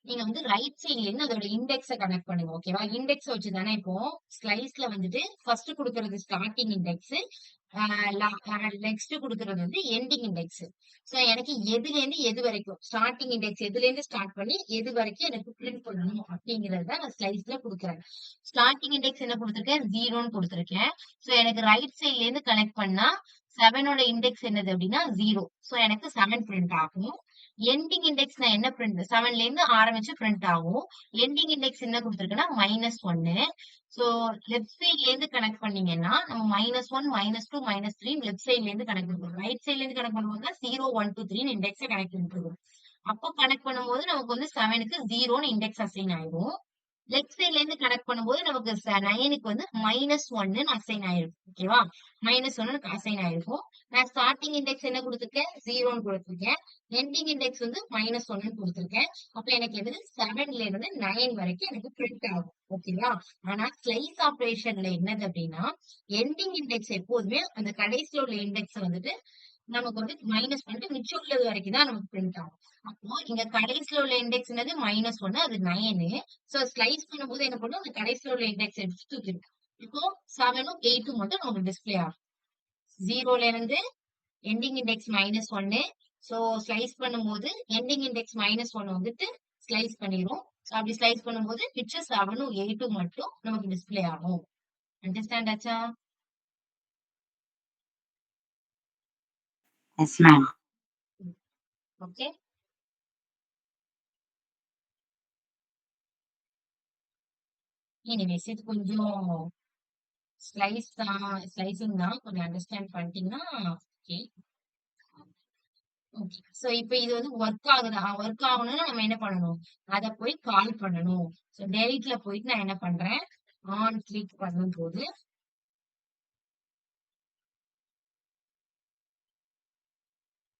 நீங்க வந்து ரைட் சைட்ல இருந்து அதோட இண்டெக்ஸ கனெக்ட் பண்ணுங்க. ஓகேவா? இண்டெக்ஸ் வச்சு தானே இப்போ ஸ்லைஸ்ல வந்துட்டு ஃபர்ஸ்ட் குடுக்குறது ஸ்டார்டிங் இண்டெக்ஸ். நெக்ஸ்ட் குடுக்குறது வந்து எண்டிங் இண்டெக்ஸ். சோ எனக்கு எதுல இருந்து எது வரைக்கும் ஸ்டார்டிங் இண்டெக்ஸ் எதுல இருந்து ஸ்டார்ட் பண்ணி எது வரைக்கும் எனக்கு பிரிண்ட் பண்ணணும் அப்படிங்கறத நான் ஸ்லைஸ்ல குடுக்குறேன். ஸ்டார்டிங் இண்டெக்ஸ் என்ன குடுத்திருக்கேன்? 0ன்னு குடுத்திருக்கேன். சோ எனக்கு ரைட் சைட்ல இருந்து கனெக்ட் பண்ணா 7ஓட இண்டெக்ஸ் என்னது அப்படின்னா 0. சோ எனக்கு 7 பிரிண்ட் ஆகும். எண்டிங் இண்டெக்ஸ் நான் என்ன பிரிண்ட் 7ல இருந்து ஆரம்பிச்சு பிரிண்ட் ஆகும். எண்டிங் இண்டெக்ஸ் என்ன குடுத்திருக்குன்னா -1. சோ லெஃப்ட் சைட்ல இருந்து கனெக்ட் பண்ணீங்கன்னா நம்ம -1, -2, -3 லெஃப்ட் சைட்ல இருந்து கனெக்ட் பண்ணுவோம். ரைட் சைட்ல இருந்து கனெக்ட் பண்ணும்போது 0, 1, 2, 3 இண்டெக்ஸை கனெக்ட் பண்ணிட்டு அப்போ கனெக்ட் பண்ணும்போது நமக்கு வந்து 7க்கு 0ன்னு இண்டெக்ஸ் அசைன் ஆயிடும். லெஃப்ட் சைட்ல இருந்து கனெக்ட் பண்ணும்போது நமக்கு 9க்கு வந்து -1ன்னு அசைன் ஆயிருக்கும். ஓகேவா? -1ன்னு அசைன் ஆயிருக்கும். நான் ஸ்டார்டிங் இண்டெக்ஸ் என்ன குடுத்திருக்கேன்? 0ன்னு குடுத்திருக்கேன். எண்டிங் இண்டெக்ஸ் வந்து -1ன்னு குடுத்திருக்கேன். அப்ப எனக்கு என்னது 7ல இருந்து 9 வரைக்கும் எனக்கு பிரிண்ட் ஆகும். ஓகேவா? ஆனா ஸ்லைஸ் ஆபரேஷன்ல என்னது அப்படின்னா, எண்டிங் இண்டெக்ஸ் எப்போதுமே அந்த கடைசியில உள்ள இண்டெக்ஸ் வந்துட்டு நமக்கு வந்து மைனஸ் பண்ணிட்டு மிச்சம் உள்ளது வரைக்கும் தான் நமக்கு பிரிண்ட் ஆகும். அப்போ இங்க கடைசியில உள்ள இண்டெக்ஸ் என்னது -1 அது 9. சோ ஸ்லைஸ் பண்ணும்போது என்ன பண்ணும்? அந்த கடைசியில உள்ள இண்டெக்ஸ் எடுத்து தூக்கிடும். இப்போ 7ம் 8ம் மட்டும் நமக்கு டிஸ்ப்ளே ஆகும். 0ல இருந்து எண்டிங் இண்டெக்ஸ் -1. சோ ஸ்லைஸ் பண்ணும்போது எண்டிங் இண்டெக்ஸ் -1 வந்துட்டு ஸ்லைஸ் பண்ணிரும். சோ அப்படி ஸ்லைஸ் பண்ணும்போது மிச்சம் 7ம் 8ம் மட்டும் நமக்கு டிஸ்ப்ளே ஆகும். அண்டர்ஸ்டாண்ட் ஆச்சா? Yes ma'am. ஓகே. எனிவேஸ் இது கொஞ்சம் ஸ்லைசிங் தான். கொஞ்சம் அண்டர்ஸ்டாண்ட் பண்ணிட்டீங்கன்னா ஓகே. ஓகே. சோ இப்ப இது வந்து ஒர்க் ஆகுதா? ஒர்க் ஆகணும்னா நம்ம என்ன பண்ணணும்? அத போய் கால் பண்ணணும். சோ டெலிட்ல போயிட்டு நான் என்ன பண்றேன்? ஆன் கிளிக் பண்ணும்போது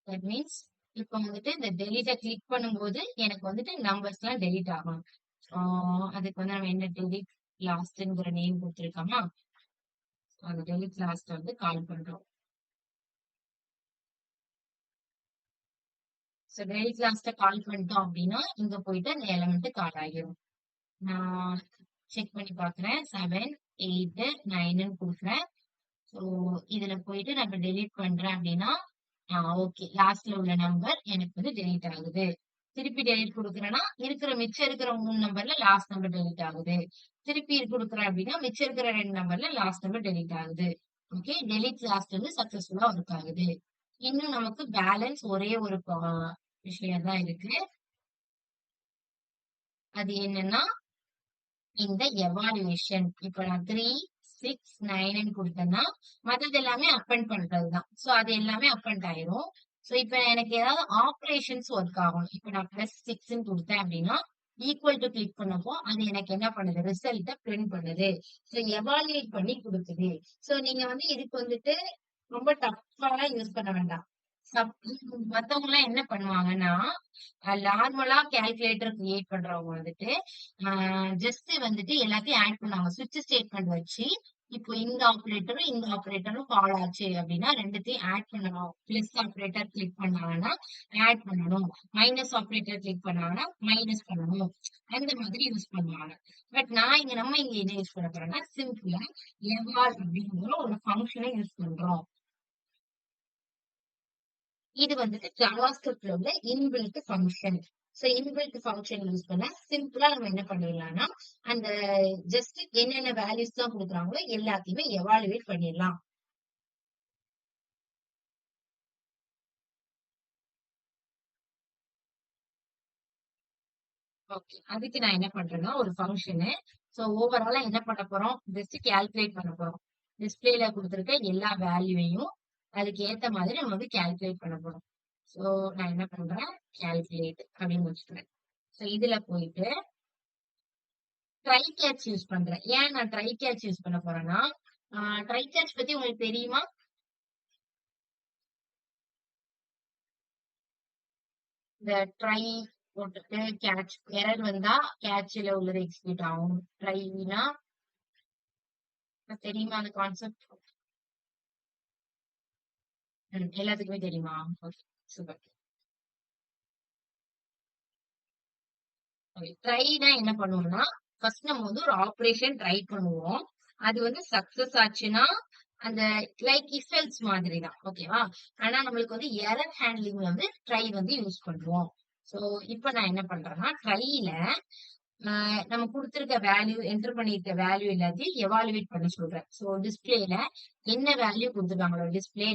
தட் மீன்ஸ் இப்ப வந்துட்டு இந்த டெலிட்ட கிளிக் பண்ணும்போது எனக்கு வந்துட்டு நம்பர்ஸ்லாம் டெலீட் ஆகும். அதுக்கு வந்து நம்ம என்ன டெலிட் லாஸ்ட்ங்கிற நேம் கொடுத்துருக்கோமா? அந்த டெலிட் லாஸ்ட் வந்து கால் பண்றோம். சோ டெலிட் லாஸ்ட்ட கால் பண்ணிட்டோம் அப்படின்னா இங்க போயிட்டு அந்த எலிமெண்ட் கால் ஆகிரும். நான் செக் பண்ணி பாக்குறேன். 7, 8, 9ன்னு குடுக்குறேன். சோ இதுல போயிட்டு நான் இப்ப டெலீட் பண்றேன் அப்படின்னா ஓகே லாஸ்ட்ல உள்ள நம்பர் எனக்கு வந்து டெலீட் ஆகுது. திருப்பி டெலீட் குடுக்குறேன்னா மிச்சம் இருக்கிற 3 நம்பர்ல லாஸ்ட் நம்பர் டெலீட் ஆகுது. திருப்பி குடுக்குறேன் அப்படின்னா மிச்சம் இருக்கிற 2 நம்பர்ல லாஸ்ட் நம்பர் டெலீட் ஆகுது. ஓகே டெலீட் லாஸ்ட் வந்து சக்சஸ்ஃபுல்லா ஒர்க் ஆகுது. இன்னும் நமக்கு பேலன்ஸ் ஒரே ஒரு விஷயம் தான் இருக்கு. அது என்னன்னா இந்த எவாலுவேஷன். இப்ப நான் 3, 6, 9ன்னு குடுத்தேன்னா மத்தது எல்லாமே அப்பெண்ட் பண்றதுதான். சோ அது எல்லாமே அப்பெண்ட் ஆயிரும். சோ இப்ப எனக்கு ஏதாவது ஆப்பரேஷன்ஸ் ஒர்க் ஆகணும். இப்ப நான் +6ன்னு குடுத்தேன் அப்படின்னா ஈக்குவல் டு கிளிக் பண்ணப்போ அது எனக்கு என்ன பண்ணுது? ரிசல்ட்ட பிரிண்ட் பண்ணுது. சோ எவாலுவேட் பண்ணி குடுக்குது. சோ நீங்க வந்து இதுக்கு வந்துட்டு ரொம்ப டஃப்பாலாம் யூஸ் பண்ண வேண்டாம். மத்தவங்க எல்லாம் என்ன பண்ணுவாங்கன்னா நார்மலா கால்குலேட்டர் கிரியேட் பண்றவங்க வந்துட்டு ஜஸ்ட் வந்துட்டு எல்லாத்தையும் ஆட் பண்ணுவாங்க. ஸ்விட்ச் ஸ்டேட்மெண்ட் வச்சு இப்போ இந்த ஆபரேட்டரும் கால் ஆச்சு அப்படின்னா ரெண்டுத்தையும் ஆட் பண்ணணும். பிளஸ் ஆபரேட்டர் கிளிக் பண்ணாங்கன்னா ஆட் பண்ணணும். மைனஸ் ஆபரேட்டர் கிளிக் பண்ணாங்கன்னா மைனஸ் பண்ணணும். அந்த மாதிரி யூஸ் பண்ணுவாங்க. பட் நம்ம இங்க என்ன யூஸ் பண்ண போறோம்னா சிம்பிளா எவால் அப்படிங்கிற ஒரு ஃபங்க்ஷனை யூஸ் பண்றோம். இது வந்துட்டு ஜாவாஸ்கிரிப்ட்ல உள்ள inbuilt function. So inbuilt function use பண்ணா சிம்பிளா நம்ம என்ன பண்ணிடலாம்னா அந்த ஜஸ்ட் என்னென்ன வேல்யூஸ் தான் கொடுக்குறாங்களோ எல்லாத்தையுமே எவாலுவேட் பண்ணிடலாம். ஓகே அதுக்கு நான் என்ன பண்றேன்னா ஒரு ஃபங்க்ஷனு சோ ஓவராலா என்ன பண்ண போறோம்? ஜஸ்ட் கால்குலேட் பண்ண போறோம். டிஸ்பிளேல கொடுத்துருக்க எல்லா வேல்யூவையும் அதுக்கு ஏத்த மாதிரி நம்ம வந்து கால்குலேட் பண்ண போறோம். சோ நான் என்ன பண்றேன்? கால்குலேட் அப்படின்னு வச்சுக்கிறேன். சோ இதுல போயிட்டு ட்ரை கேட்ச் யூஸ் பண்றேன். ஏன் நான் ட்ரை கேட்ச் யூஸ் பண்ண போறேன்னா ட்ரை கேட்ச் பத்தி உங்களுக்கு தெரியுமா? இந்த ட்ரை போட்டுட்டு கேட்ச் எரர் வந்தா கேட்ச்ல உள்ளது எக்ஸிக்யூட் ஆகும். ட்ரைனா தெரியுமா அந்த கான்செப்ட்? எல்லாத்துக்குமே தெரியுமா? சூப்பர். ட்ரைனா என்ன பண்ணுவோம்னா ஃபர்ஸ்ட் நம்ம வந்து ஒரு ஆபரேஷன் ட்ரை பண்ணுவோம். அது வந்து சக்சஸ் ஆச்சுன்னா அந்த லைக் இஃப் எல்ஸ் மாதிரி தான் ஓகேவா? ஆனா நம்மளுக்கு வந்து எரர் ஹேண்ட்லிங் வந்து ட்ரை வந்து யூஸ் பண்ணுவோம். சோ இப்ப நான் என்ன பண்றேன்னா ட்ரைல நம்ம குடுத்திருக்க வேல்யூ என்டர் பண்ணிருக்க வேல்யூ எல்லாத்தையும் எவாலுவேட் பண்ண சொல்றேன். சோ டிஸ்பிளேல என்ன வேல்யூ கொடுத்துருக்காங்களோ டிஸ்பிளே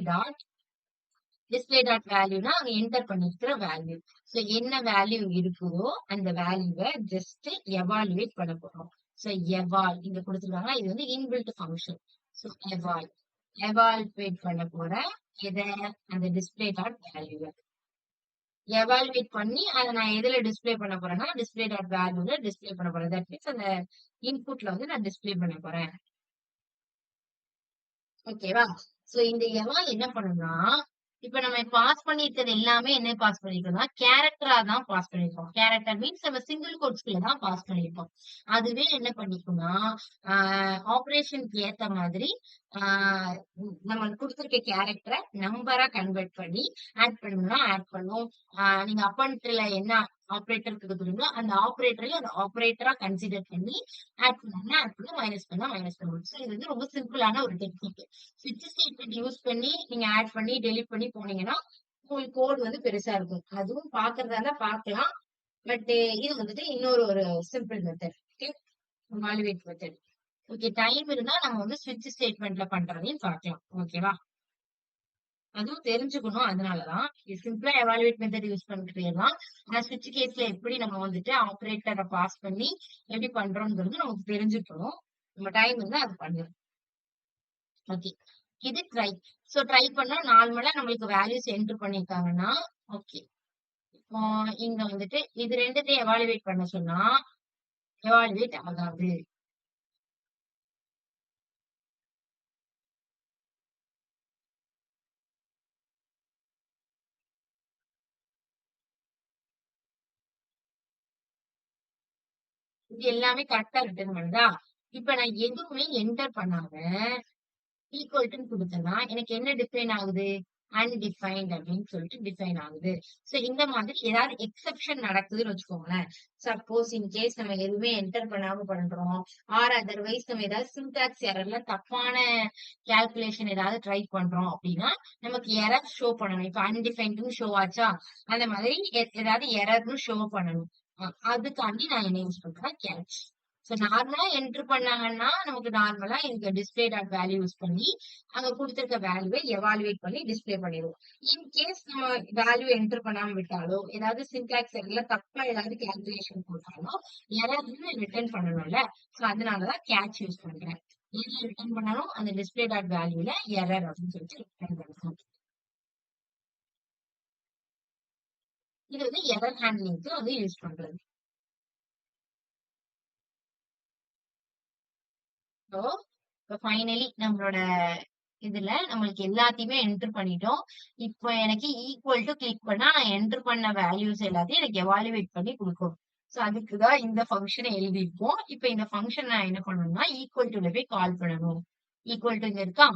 டாட் வேல்யூனா அங்க என்டர் பண்ணிருக்கிற வேல்யூ. சோ என்ன வேல்யூ இருக்குதோ அந்த வேல்யூவை ஜஸ்ட் எவாலுவேட் பண்ண போறோம். சோ எவால் இங்க கொடுத்துருக்காங்க. இது வந்து இன்பில்ட் ஃபங்க்ஷன். சோ எவாலுவேட் பண்ண போற இத அந்த டிஸ்பிளே டாட் வேல்யூ எவாலுவேட் பண்ணி அதை நான் எதுல டிஸ்பிளே பண்ண போறேன்னா டிஸ்பிளே டாட் வேல்யூல டிஸ்பிளே பண்ண போறேன். தட் மீன்ஸ் அந்த இன்புட்ல வந்து நான் டிஸ்பிளே பண்ண போறேன். ஓகேவா? சோ இந்த எவால் என்ன பண்ணும்னா இப்ப நம்ம பாஸ் பண்ணிருக்கிறது எல்லாமே என்ன பாஸ் பண்ணிருக்கோம்னா கேரக்டரா தான் பாஸ் பண்ணிருக்கோம். கேரக்டர் மீன்ஸ் நம்ம சிங்கிள் கோட்ஸ்குள்ள தான் பாஸ் பண்ணிருக்கோம். அதுவே என்ன பண்ணிக்கும்னா ஆபரேஷனுக்கு ஏத்த மாதிரி நம்ம கொடுத்திருக்க கேரக்டரை நம்பரா கன்வெர்ட் பண்ணி ஆட் பண்ணணும்னா ஆட் பண்ணும். நீங்க அப்பன்ட்ல என்ன ஆபரேட்டர் கொடுக்குறீங்களோ அந்த ஆபரேட்டரையும் அந்த ஆபரேட்டரா கன்சிடர் பண்ணி ஆட் பண்ணா ஆட் பண்ணும், மைனஸ் பண்ணா மைனஸ் பண்ணும். ஸோ இது வந்து ரொம்ப சிம்பிளான ஒரு டெக்னிக். ஸ்விட்ச் ஸ்டேட்மெண்ட் யூஸ் பண்ணி நீங்க ஆட் பண்ணி டெலிட் பண்ணி போனீங்கன்னா உங்களுக்கு கோட் வந்து பெருசா இருக்கும். அதுவும் பாக்குறதா இருந்தா பாக்கலாம். பட் இது வந்துட்டு இன்னொரு ஒரு simple method. Okay evaluate method. Okay time இருந்தா நம்ம வந்து ஸ்விட்ச் ஸ்டேட்மெண்ட்ல பண்றதையும் பார்க்கலாம். ஓகேவா? அதுவும் தெரிஞ்சுக்கணும். அதனாலதான் சிம்பிளா எவாலுவேட் மெத்தட் யூஸ் பண்ணிட்டு போயிடலாம். ஆனா ஸ்விட்ச் கேஸ்ல எப்படி நம்ம வந்துட்டு ஆபரேட்டரை பாஸ் பண்ணி எப்படி பண்றோம்ங்கிறது நமக்கு தெரிஞ்சுக்கணும். நம்ம டைம் இருந்தா அது பண்ணலாம். ஓகே, இது ட்ரை. சோ ட்ரை பண்ணா நார்மலா நம்மளுக்கு வேல்யூஸ் என்டர் பண்ணிருக்காங்கன்னா ஓகே. இப்போ இங்க வந்துட்டு இது ரெண்டுத்தையும் எவாலுவேட் பண்ண சொன்னா எவாலுவேட் ஆகாது. இது எல்லாமே கரெக்டா ரிட்டர்ன் பண்ணுதா? இப்ப நான் எதுவுமே என்டர் பண்ணாம ஈக்குவல் டு குடுத்தேன்னா எனக்கு என்ன டிஃபைன் ஆகுது? அன்டிஃபைன்ட் அப்படின்னு சொல்லிட்டு டிஃபைன் ஆகுது. சோ இந்த மாதிரி ஏதாவது எக்ஸெப்ஷன் நடக்குதுன்னு வச்சுக்கோங்களேன். சப்போஸ் இன் கேஸ் நம்ம எதுவுமே என்டர் பண்ணாம பண்றோம், ஆர் அதர்வைஸ் நம்ம ஏதாவது சின்டாக்ஸ் எரர்ல தப்பான கால்குலேஷன் ஏதாவது ட்ரை பண்றோம் அப்படின்னா நமக்கு எரர் ஷோ பண்ணணும். இப்ப அன்டிஃபைன்ட்னு ஷோ ஆச்சா, அந்த மாதிரி ஏதாவது எரர்னு ஷோ பண்ணணும். அதுக்காண்டி நான் என்ன யூஸ் பண்றேன்? கேட்ச். சோ நார்மலா என்டர் பண்ணாங்கன்னா நமக்கு நார்மலா எனக்கு டிஸ்பிளே டாட் வேல்யூ யூஸ் பண்ணி அங்க கொடுத்திருக்க வேல்யூவை எவாலுவேட் பண்ணி டிஸ்பிளே பண்ணிடுவோம். இன் கேஸ் நம்ம வேல்யூ என்டர் பண்ணாம விட்டாலோ ஏதாவது சின்டாக்ஸ் எரர்ல தப்பா ஏதாவது கால்குலேஷன் போட்டாலோ எரர்னு ரிட்டர்ன் பண்ணணும்ல. சோ அதனாலதான் கேட்ச் யூஸ் பண்றேன். என்ன ரிட்டர்ன் பண்ணாலும் அந்த டிஸ்பிளே டாட் வேல்யூல எரர் அப்படின்னு சொல்லிட்டு ரிட்டர்ன் பண்ணணும். இது வந்து எரர் ஹேண்ட்லிங்க்கு வந்து யூஸ் பண்றது. ஸோ இப்போ ஃபைனலி நம்மளோட இதுல நம்மளுக்கு எல்லாத்தையுமே என்டர் பண்ணிட்டோம். இப்போ எனக்கு ஈக்குவல் டு கிளிக் பண்ணா நான் என்டர் பண்ண வேல்யூஸ் எல்லாத்தையும் எனக்கு எவாலுவேட் பண்ணி கொடுக்கும். ஸோ அதுக்குதான் இந்த ஃபங்க்ஷனை எழுதியிருப்போம். இப்போ இந்த ஃபங்க்ஷன் நான் என்ன பண்ணணும்னா ஈக்குவல் டுல போய் கால் பண்ணணும். ஈக்குவல் டு இங்க இருக்கா,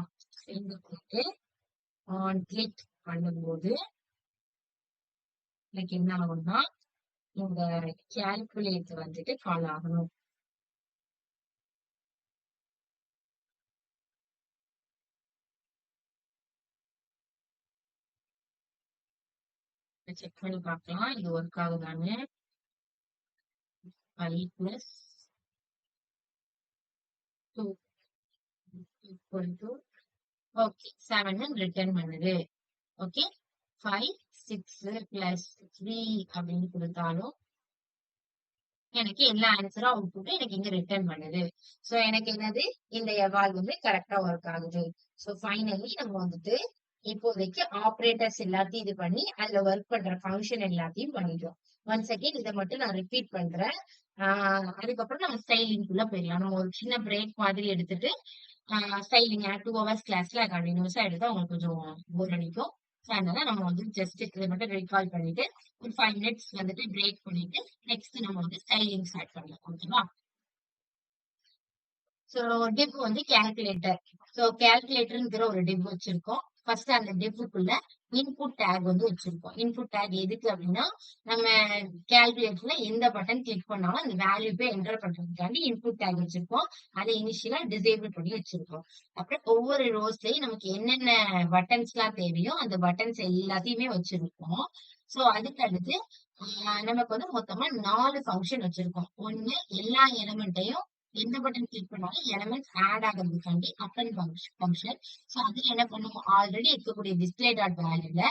இங்க போட்டு ஆன் கிளிக் பண்ணும்போது எனக்கு என்ன ஆகும்னா இந்த கால்குலேட் வந்துட்டு கால் ஆகணும். செக் பண்ணி பார்க்கலாம் இது ஒர்க் ஆகுதான்னு. 5 plus 2 equal to okay 7 return பண்ணுது. ஓகே 5 6 plus 3 அப்படின்னு கொடுத்தாலும் எனக்கு எல்லா ஆன்சரும் அவுட்புட் எனக்கு இங்க ரிட்டர்ன் பண்ணுது. சோ எனக்கு என்னது இந்த எவால் வந்து கரெக்டா ஒர்க் ஆகுது. சோ ஃபைனலி நம்ம வந்துட்டு இப்போதைக்கு ஆபரேட்டர்ஸ் எல்லாத்தையும் இது பண்ணி அதுல ஒர்க் பண்ற ஃபங்க்ஷன் எல்லாத்தையும் பண்ணிட்டோம். ஒன் செகண்ட் இதை மட்டும் நான் ரிப்பீட் பண்றேன். அதுக்கப்புறம் நம்ம ஸ்டைலிங்குள்ள போயிடலாம். நம்ம ஒரு சின்ன பிரேக் மாதிரி எடுத்துட்டு ஸ்டைலிங் 2 ஹவர்ஸ் கிளாஸ்ல கண்டினியூஸா எடுத்தா உங்களுக்கு கொஞ்சம் போர் அடிக்கும். அதனால நம்ம வந்து ஜஸ்ட் இதை மட்டும் ரீகால் பண்ணிட்டு ஒரு 5 மினிட்ஸ் வந்துட்டு பிரேக் பண்ணிட்டு நெக்ஸ்ட் நம்ம வந்து ஸ்டைலிங் ஸ்டார்ட் பண்ணலாம். ஓகேவா? சோ டிவ் வந்து கால்குலேட்டர். சோ கால்குலேட்டர்ங்கிற ஒரு டிவ் வச்சிருக்கோம். ஃபர்ஸ்ட் அந்த டிவ்க்குள்ள இன்புட் டேக் வந்து வச்சிருக்கோம். இன்புட் டேக் எதுக்கு அப்படின்னா நம்ம கால்குலேட்டர்ல எந்த பட்டன் கிளிக் பண்ணாலும் அந்த வேல்யூ போய் என்டர் பண்றதுக்காண்டி இன்புட் டேக் வச்சிருக்கோம். அதை இனிஷியலா டிசேபிள் பண்ணி வச்சிருக்கோம். அப்புறம் ஒவ்வொரு ரோஸ்லயும் நமக்கு என்னென்ன பட்டன்ஸ் எல்லாம் தேவையோ அந்த பட்டன்ஸ் எல்லாத்தையுமே வச்சிருக்கோம். சோ அதுக்கு அடுத்து நமக்கு வந்து மொத்தமா 4 ஃபங்க்ஷன் வச்சிருக்கோம். ஒண்ணு எல்லா எலிமெண்ட்டையும் எந்த பட்டன் கிளிக் பண்ணாலும் எலிமெண்ட்ஸ் ஆட் ஆகிறதுக்காண்டி அப்பன் ஃபங்க்ஷன். சோ அதுல என்ன பண்ணுவோம், ஆல்ரெடி இருக்கக்கூடிய டிஸ்பிளே டாட் வேல்யூல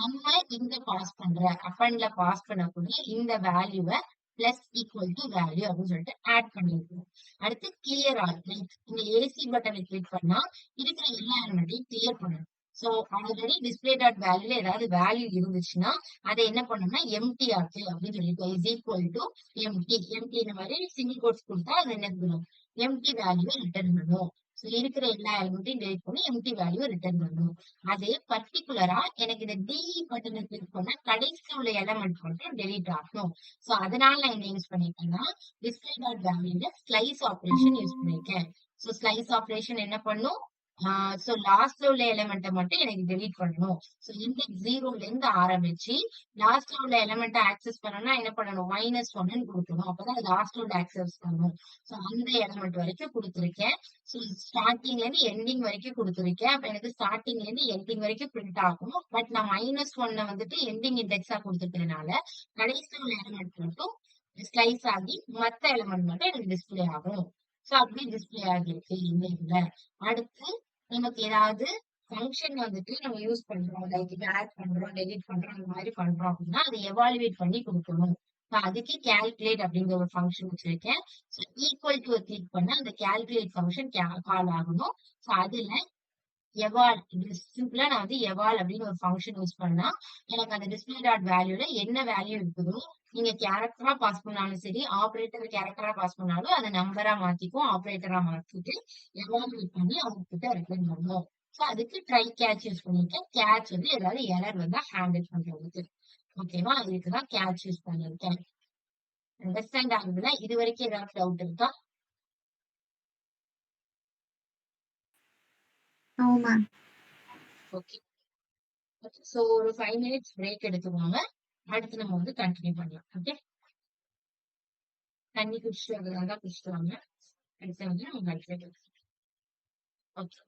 நம்ம இங்க பாஸ் பண்ற அப்பன்ல பாஸ் பண்ணக்கூடிய இந்த வேல்யூவை பிளஸ் ஈக்குவல் டு வேல்யூ அப்படின்னு சொல்லிட்டு ஆட் பண்ணிருக்கோம். அடுத்து கிளியர் ஆல் லைக் இந்த ஏசி பட்டனை கிளிக் பண்ணா இருக்கிற எல்லா எலிமெண்ட்டையும் கிளியர் பண்ணணும். சோ ஆல்ரெடி டிஸ்பிளே டாட் வேல்யூல ஏதாவது வேல்யூ இருந்துச்சுன்னா அதை என்ன பண்ணணும்னா எம்டி ஆக்கு அப்படின்னு சொல்லிட்டு is equal to empty. Empty இந்த மாதிரி சிங்கிள் கோட்ஸ் கொடுத்தா அது என்ன பண்ணணும், எம்டி வேல்யூவை ரிட்டர்ன் பண்ணும். சோ இருக்கிற எல்லா எலிமெண்ட்டையும் டெலிட் பண்ணி எம்டி வேல்யூவை ரிட்டர்ன் பண்ணும். அதே பர்டிகுலரா எனக்கு இந்த டி பட்டனை கிளிக் பண்ணா கடைசியில் உள்ள எலிமெண்ட் மட்டும் டெலிட் ஆகும். சோ அதனால நான் என்ன யூஸ் பண்ணிருக்கேன்னா டிஸ்பிளே டாட் வேல்யூல ஸ்லைஸ் ஆபரேஷன் யூஸ் பண்ணிருக்கேன். சோ ஸ்லைஸ் ஆபரேஷன் என்ன பண்ணும், சோ லாஸ்ட்ல உள்ள எலிமெண்ட்டை மட்டும் எனக்கு டெலீட் பண்ணணும். சோ இண்டெக்ஸ் 0ல இருந்து ஆரம்பிச்சு லாஸ்ட்ல உள்ள எலிமெண்ட்டை ஆக்சஸ் பண்ணணும்னா என்ன பண்ணணும், -1 கொடுக்கணும். அப்பதான் லாஸ்ட்ல உள்ள ஆக்சஸ் பண்ணணும். சோ அந்த எலிமெண்ட் வரைக்கும் கொடுத்திருக்கேன். சோ ஸ்டார்டிங்ல இருந்து எண்டிங் வரைக்கும் கொடுத்திருக்கேன். அப்ப எனக்கு ஸ்டார்டிங்ல இருந்து எண்டிங் வரைக்கும் பிரிண்ட் ஆகும். பட் நான் -1 வந்துட்டு எண்டிங் இண்டெக்ஸா கொடுத்துருக்கனால கடைசியில் உள்ள எலிமெண்ட் மட்டும் ஸ்லைஸ் ஆகி மத்த எலிமெண்ட் மட்டும் எனக்கு டிஸ்பிளே ஆகும். சோ அப்படி டிஸ்பிளே ஆகிருக்கு இந்த இதுல. அடுத்து நமக்கு ஏதாவது ஃபங்ஷன் வந்துட்டு நம்ம யூஸ் பண்றோம். லைக் இப்ப ஆட் பண்றோம், டெலீட் பண்றோம் அந்த மாதிரி பண்றோம் அப்படின்னா, அதை எவாலுவேட் பண்ணி குடுக்கணும். அதுக்கு கால்குலேட் அப்படிங்கிற ஒரு ஃபங்ஷன் வச்சிருக்கேன். ஸோ ஈக்குவல் டு கிளிக் பண்ணா அந்த கால்குலேட் ஃபங்ஷன் கால் ஆகணும். ஸோ அதுல எவால் சிம்பிளா நான் வந்து எவால் அப்படின்னு ஒரு ஃபங்ஷன் யூஸ் பண்ணா எனக்கு அந்த டிஸ்பிளே டாட் வேல்யூல என்ன வேல்யூ இருக்குதோ நீங்க கேரக்டரா பாஸ் பண்ணாலும் சரி ஆபரேட்டர் கேரக்டரா பாஸ் பண்ணாலும் அதை நம்பரா மாத்திக்கும் ஆபரேட்டரா மாத்திட்டு எவாலுவேட் பண்ணி அவங்க கிட்ட ரிட்டர்ன் பண்ணுவோம். ஸோ அதுக்கு ட்ரை கேட்ச் யூஸ் பண்ணிருக்கேன். கேட்ச் வந்து ஏதாவது எரர் வந்தா ஹேண்டில் பண்றதுக்கு. ஓகேவா? இதுக்குதான் கேட்ச் யூஸ் பண்ணிருக்கேன். அண்டர்ஸ்டாண்ட் ஆகுதுல? இது வரைக்கும் ஏதாவது டவுட் இருக்கா? ஆமா. ஓகே. சோ ஒரு 5 மினிட்ஸ் பிரேக் எடுத்துக்கோங்க. அடுத்து நம்ம வந்து கண்டினியூ பண்ணலாம். ஓகே. தண்ணி குடிச்சிட்டு வரதா இருந்தா குடிச்சிட்டு வாங்க. அடுத்து வந்து நம்ம கண்டினியூ பண்ணலாம். ஓகே.